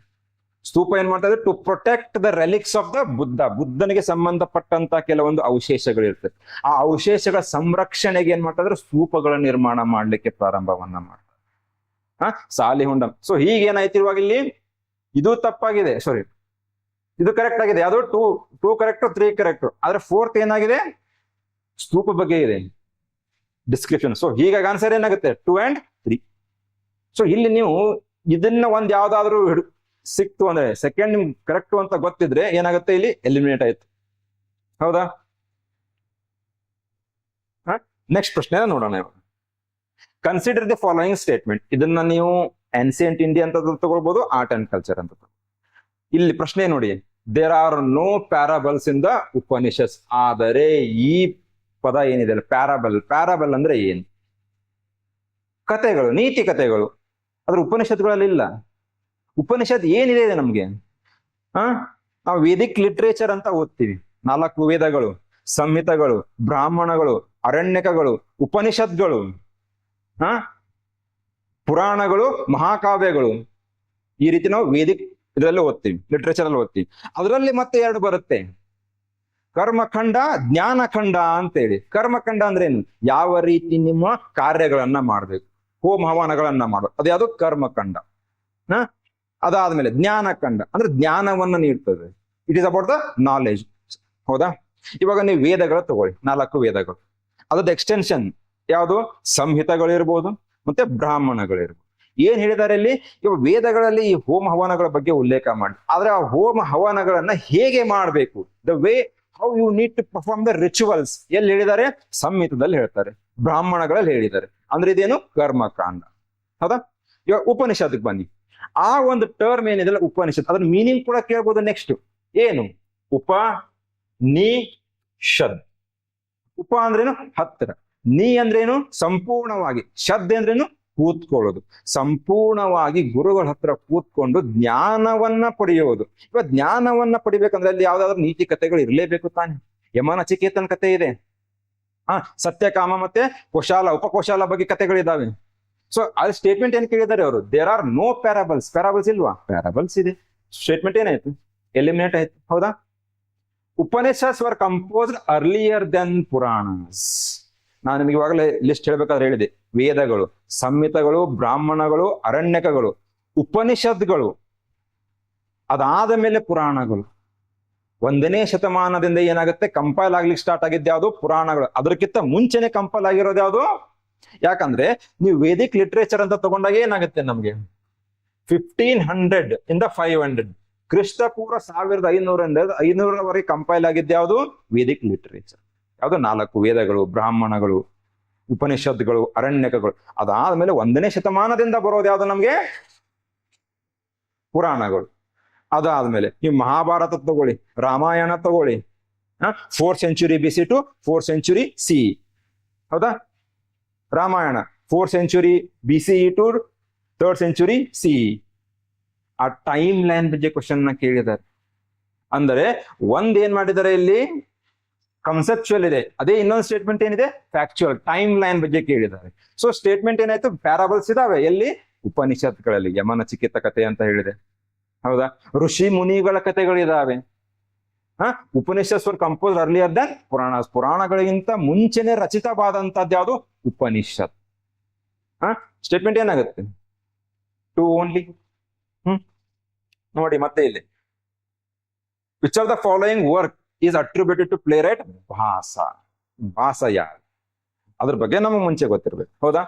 ಸ್ತೂಪ ಏನ್ ಮಾಡ್ತಾ ಇದ್ರೆ to protect the relics of the Buddha, ಬುದ್ಧನಿಗೆ ಸಂಬಂಧಪಟ್ಟಂತ ಕೆಲವೊಂದು ಅವಶೇಷಗಳು ಇರ್ತದೆ. ಆ ಅವಶೇಷಗಳ ಸಂರಕ್ಷಣೆಗೆ ಏನ್ ಮಾಡ್ತಾ ಇದ್ರೆ ಸ್ತೂಪಗಳ ನಿರ್ಮಾಣ ಮಾಡ್ಲಿಕ್ಕೆ ಪ್ರಾರಂಭವನ್ನ ಮಾಡ್ತಾರೆ ಸಾಲಿಹುಂಡಂ. ಸೊ ಹೀಗೇನಾಯ್ತು ಇವಾಗ ಇಲ್ಲಿ, ಇದು ತಪ್ಪಾಗಿದೆ, ಸಾರಿ ಇದು ಕರೆಕ್ಟ್ ಆಗಿದೆ. ಅದು ಟೂ ಕರೆಕ್ಟ್ 3 ಕರೆಕ್ಟ್, ಆದ್ರೆ 4th ಏನಾಗಿದೆ? ಸ್ತೂಪ ಬಗ್ಗೆ ಇದೆ ಡಿಸ್ಕ್ರಿಪ್ಷನ್. ಸೊ ಹೀಗಾಗಿ ಆನ್ಸರ್ ಏನಾಗುತ್ತೆ? 2 and 3. ಸೊ ಇಲ್ಲಿ ನೀವು ಇದನ್ನ ಒಂದ್ ಯಾವ್ದಾದ್ರು ಸಿಕ್ತು ಅಂದ್ರೆ ಸೆಕೆಂಡ್ ನಿಮ್ಗೆ ಕರೆಕ್ಟ್ ಅಂತ ಗೊತ್ತಿದ್ರೆ ಏನಾಗುತ್ತೆ, ಇಲ್ಲಿ ಎಲಿಮಿನೇಟ್ ಆಯ್ತು. ಹೌದಾ? ನೆಕ್ಸ್ಟ್ ಪ್ರಶ್ನೆ ನೋಡೋಣ ಇವಾಗ. Consider the following statement. ಇದನ್ನ ನೀವು ಏನ್ಸಿಯಂಟ್ ಇಂಡಿಯಾ ಅಂತ ತಗೊಳ್ಬಹುದು, ಆರ್ಟ್ ಅಂಡ್ ಕಲ್ಚರ್ ಅಂತ. ಇಲ್ಲಿ ಪ್ರಶ್ನೆ ನೋಡಿ, there are no parables in the Upanishads. ಆದರೆ ಈ ಪದ ಏನಿದೆ ಪ್ಯಾರಾಬಲ್, ಪ್ಯಾರಾಬಲ್ ಅಂದ್ರೆ ಏನು? ಕಥೆಗಳು, ನೀತಿ ಕಥೆಗಳು. ಅದ್ರ ಉಪನಿಷತ್ಗಳಲ್ಲಿ ಇಲ್ಲ. ಉಪನಿಷತ್ ಏನಿದೆ ನಮ್ಗೆ? ನಾವು ವೇದಿಕ್ ಲಿಟ್ರೇಚರ್ ಅಂತ ಓದ್ತೀವಿ. 4 ವೇದಗಳು, ಸಂಹಿತಗಳು, ಬ್ರಾಹ್ಮಣಗಳು, ಅರಣ್ಯಕಗಳು, ಉಪನಿಷತ್ಗಳು, ಪುರಾಣಗಳು, ಮಹಾಕಾವ್ಯಗಳು, ಈ ರೀತಿ ನಾವು ವೇದಿಕ್ ಇದರಲ್ಲಿ ಓದ್ತೀವಿ, ಲಿಟ್ರೇಚರ್ ಅಲ್ಲಿ ಓದ್ತೀವಿ. ಅದರಲ್ಲಿ ಮತ್ತೆ 2 ಬರುತ್ತೆ, ಕರ್ಮಖಂಡ, ಜ್ಞಾನಖಂಡ ಅಂತೇಳಿ. ಕರ್ಮಖಂಡ ಅಂದ್ರೆ ಏನು? ಯಾವ ರೀತಿ ನಿಮ್ಮ ಕಾರ್ಯಗಳನ್ನ ಮಾಡ್ಬೇಕು, ಹೋಮ ಹವನಗಳನ್ನ ಮಾಡೋದು, ಅದು ಯಾವುದು? ಕರ್ಮಖಂಡ. ಅದಾದ್ಮೇಲೆ ಜ್ಞಾನಖಂಡ ಅಂದ್ರೆ ಜ್ಞಾನವನ್ನ ನೀಡ್ತದೆ. It is about the knowledge. ಹೌದಾ? ಇವಾಗ ನೀವು ವೇದಗಳು ತಗೊಳ್ಳಿ, 4 ವೇದಗಳು, ಅದ್ರದ್ದು ಎಕ್ಸ್ಟೆನ್ಷನ್ ಯಾವುದು? ಸಂಹಿತಗಳಿರ್ಬೋದು, ಮತ್ತೆ ಬ್ರಾಹ್ಮಣಗಳಿರ್ಬೋದು. ಏನ್ ಹೇಳಿದ್ದಾರೆ ಇಲ್ಲಿ? ಇವಾಗ ವೇದಗಳಲ್ಲಿ ಈ ಹೋಮ ಹವನಗಳ ಬಗ್ಗೆ ಉಲ್ಲೇಖ ಮಾಡಿ, ಆದ್ರೆ ಆ ಹೋಮ ಹವನಗಳನ್ನ ಹೇಗೆ ಮಾಡ್ಬೇಕು, the way how you need to perform the rituals, ಎಲ್ಲಿ ಹೇಳಿದ್ದಾರೆ? ಸಂಹಿತದಲ್ಲಿ ಹೇಳ್ತಾರೆ, ಬ್ರಾಹ್ಮಣಗಳಲ್ಲಿ ಹೇಳಿದ್ದಾರೆ. ಅಂದ್ರೆ ಇದೇನು? ಕರ್ಮಕಾಂಡ. ಹೌದಾ? ಇವಾಗ ಉಪನಿಷತ್ಗೆ ಬನ್ನಿ. ಆ ಒಂದು ಟರ್ಮ್ ಏನಿದೆ ಉಪನಿಷತ್, ಅದ್ರ ಮೀನಿಂಗ್ ಕೂಡ ಕೇಳ್ಬೋದು. ನೆಕ್ಸ್ಟ್ ಏನು? ಉಪನಿಷದ್. ಉಪ ಅಂದ್ರೇನು? ಹತ್ತಿರ. ನೀ ಅಂದ್ರೇನು? ಸಂಪೂರ್ಣವಾಗಿ. ಶದ್ ಅಂದ್ರೇನು? ಕೂತ್ಕೊಳ್ಳೋದು. ಸಂಪೂರ್ಣವಾಗಿ ಗುರುಗಳ ಹತ್ರ ಕೂತ್ಕೊಂಡು ಜ್ಞಾನವನ್ನ ಪಡೆಯೋದು. ಇವಾಗ ಜ್ಞಾನವನ್ನ ಪಡಿಬೇಕಂದ್ರೆ ಅಲ್ಲಿ ಯಾವ್ದಾದ್ರು ನೀತಿ ಕಥೆಗಳು ಇರ್ಲೇಬೇಕು ತಾನೆ. ಯಮನ ಚಿಕೇತನ್ ಕಥೆ ಇದೆ, ಸತ್ಯಕಾಮ ಮತ್ತೆ ಕೋಶಾಲ, ಉಪಕೋಶಾಲ ಬಗ್ಗೆ ಕಥೆಗಳಿದಾವೆ. ಸೊ ಅಲ್ಲಿ ಸ್ಟೇಟ್ಮೆಂಟ್ ಏನ್ ಕೇಳಿದ್ದಾರೆ ಅವರು? There are no parables. Parables ಇಲ್ವಾ? ಪ್ಯಾರಾಬಲ್ಸ್ ಇದೆ. ಸ್ಟೇಟ್ಮೆಂಟ್ ಏನಾಯ್ತು? ಎಲಿಮಿನೇಟ್ ಆಯ್ತು. ಹೌದಾ? Upanishads were composed earlier than Puranas. ನಾನು ನಿಮಗೆ ಇವಾಗಲೇ ಲಿಸ್ಟ್ ಹೇಳ್ಬೇಕಾದ್ರೆ ಹೇಳಿದೆ, ವೇದಗಳು, ಸಂಹಿತಗಳು, ಬ್ರಾಹ್ಮಣಗಳು, ಅರಣ್ಯಕಗಳು, ಉಪನಿಷತ್ಗಳು, ಅದಾದ ಮೇಲೆ ಪುರಾಣಗಳು. 1ನೇ ಶತಮಾನದಿಂದ ಏನಾಗುತ್ತೆ? ಕಂಪೈಲ್ ಆಗ್ಲಿಕ್ಕೆ ಸ್ಟಾರ್ಟ್ ಆಗಿದ್ದ ಯಾವುದು? ಪುರಾಣಗಳು. ಅದಕ್ಕಿಂತ ಮುಂಚೆನೆ ಕಂಪೈಲ್ ಆಗಿರೋದು ಯಾವುದು? ಯಾಕಂದ್ರೆ ನೀವು ವೇದಿಕ್ ಲಿಟ್ರೇಚರ್ ಅಂತ ತಗೊಂಡಾಗ ಏನಾಗುತ್ತೆ ನಮ್ಗೆ? 1500 ಇಂದ 500 ಕ್ರಿಸ್ತಪೂರ್ವ 1500 ಕಂಪೈಲ್ ಆಗಿದ್ದ ಯಾವುದು? Vedic literature. ಯಾವುದು? 4 ವೇದಗಳು, ಬ್ರಾಹ್ಮಣಗಳು, ಉಪನಿಷತ್ಗಳು, ಅರಣ್ಯಕಗಳು. ಅದಾದ್ಮೇಲೆ 1ನೇ ಶತಮಾನದಿಂದ ಬರೋದು ಯಾವುದು ನಮ್ಗೆ? ಪುರಾಣಗಳು. ಅದಾದ್ಮೇಲೆ ನೀವು ಮಹಾಭಾರತ ತಗೊಳ್ಳಿ, ರಾಮಾಯಣ ತಗೊಳ್ಳಿ, 4th century BC to 4th century CE. ಹೌದಾ? Ramayana 4th century BCE to 3rd century CE. ಆ ಟೈಮ್ ಲೈನ್ ಬಗ್ಗೆ ಕ್ವಶನ್ ನ ಕೇಳಿದ್ದಾರೆ. ಅಂದರೆ ಏನ್ ಮಾಡಿದ್ದಾರೆ ಇಲ್ಲಿ? ಕನ್ಸೆಪ್ಚುಯಲ್ ಇದೆ. ಅದೇ ಇನ್ನೊಂದು ಸ್ಟೇಟ್ಮೆಂಟ್ ಏನಿದೆ? ಫ್ಯಾಕ್ಚುಯಲ್. ಟೈಮ್ ಲೈನ್ ಬಗ್ಗೆ ಕೇಳಿದ್ದಾರೆ. ಸೊ ಸ್ಟೇಟ್ಮೆಂಟ್ ಏನಾಯ್ತು? ಪ್ಯಾರಾಬಲ್ಸ್ ಇದಾವೆ. ಎಲ್ಲಿ? ಉಪನಿಷತ್ಗಳಲ್ಲಿ. ಯಮನ ಚಿಕಿತ ಕಥೆ ಅಂತ ಹೇಳಿದೆ. ಹೌದಾ? ಋಷಿ ಮುನಿಗಳ ಕಥೆಗಳಿದಾವೆ. Upanishads were compose earlier than Puranas. ಪುರಾಣಗಳಿಗಿಂತ ಮುಂಚೆನೆ ರಚಿತವಾದಂತದ್ದು ಯಾವುದು? ಉಪನಿಷತ್. ಸ್ಟೇಟ್ಮೆಂಟ್ ಏನಾಗುತ್ತೆ? 2 ಓನ್ಲಿ. ನೋಡಿ ಮತ್ತೆ ಇಲ್ಲಿ, which of the following work is attributed to playwright Bhasa. Bhasa ಯಾರು, ಅದ್ರ ಬಗ್ಗೆ ನಮಗೆ ಮುಂಚೆ ಗೊತ್ತಿರ್ಬೇಕು. ಹೌದಾ?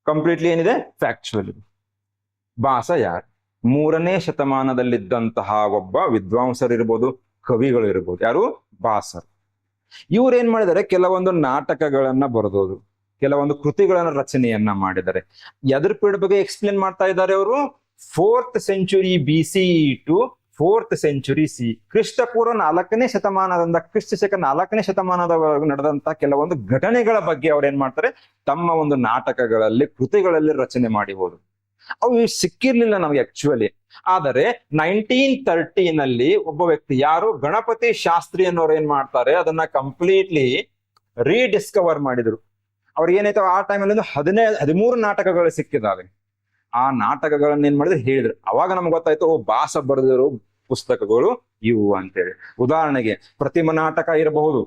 ಕಂಪ್ಲೀಟ್ಲಿ ಏನಿದೆ ಫ್ಯಾಕ್ಚುಯಲ್. ಭಾಸ ಯಾರು? 3ನೇ ಶತಮಾನದಲ್ಲಿದ್ದಂತಹ ಒಬ್ಬ ವಿದ್ವಾಂಸರಿರ್ಬೋದು, ಕವಿಗಳು ಇರ್ಬೋದು. ಯಾರು? ಭಾಸರು. ಇವ್ರು ಏನ್ ಮಾಡಿದ್ದಾರೆ, ಕೆಲವೊಂದು ನಾಟಕಗಳನ್ನ ಬರೆದೋದು, ಕೆಲವೊಂದು ಕೃತಿಗಳನ್ನ ರಚನೆಯನ್ನ ಮಾಡಿದ್ದಾರೆ. ಎದ್ರ ಪೀರಿಯಡ್ ಬಗ್ಗೆ ಎಕ್ಸ್ಪ್ಲೇನ್ ಮಾಡ್ತಾ ಇದ್ದಾರೆ ಅವರು? 4th century BCE to 4th century CE, ಕ್ರಿಸ್ತಪೂರ್ವ 4ನೇ ಶತಮಾನದಿಂದ ಕ್ರಿಸ್ತ ಶಕ 4ನೇ ಶತಮಾನದವರೆಗೂ ನಡೆದಂತ ಕೆಲವೊಂದು ಘಟನೆಗಳ ಬಗ್ಗೆ ಅವ್ರು ಏನ್ ಮಾಡ್ತಾರೆ, ತಮ್ಮ ಒಂದು ನಾಟಕಗಳಲ್ಲಿ, ಕೃತಿಗಳಲ್ಲಿ ರಚನೆ ಮಾಡಿಬಹುದು. ಅವು ಸಿಕ್ಕಿರ್ಲಿಲ್ಲ ನಮ್ಗೆ ಆಕ್ಚುಲಿ. ಆದರೆ 1913 ಒಬ್ಬ ವ್ಯಕ್ತಿ, ಯಾರು? ಗಣಪತಿ ಶಾಸ್ತ್ರಿ ಅನ್ನೋರು ಏನ್ ಮಾಡ್ತಾರೆ, ಅದನ್ನ ಕಂಪ್ಲೀಟ್ಲಿ ರೀಡಿಸ್ಕವರ್ ಮಾಡಿದ್ರು. ಅವ್ರಿಗೆ ಏನಾಯ್ತು, ಆ ಟೈಮಲ್ಲಿ 13 ನಾಟಕಗಳು ಸಿಕ್ಕಿದಾವೆ. ಆ ನಾಟಕಗಳನ್ನ ಏನ್ ಮಾಡಿದ್ರು, ಹೇಳಿದ್ರು. ಅವಾಗ ನಮ್ಗೆ ಗೊತ್ತಾಯ್ತು, ಭಾಸ ಬರೆದಿರೋ ಪುಸ್ತಕಗಳು ಇವು ಅಂತೇಳಿ. ಉದಾಹರಣೆಗೆ ಪ್ರತಿಮಾ ನಾಟಕ ಇರಬಹುದು,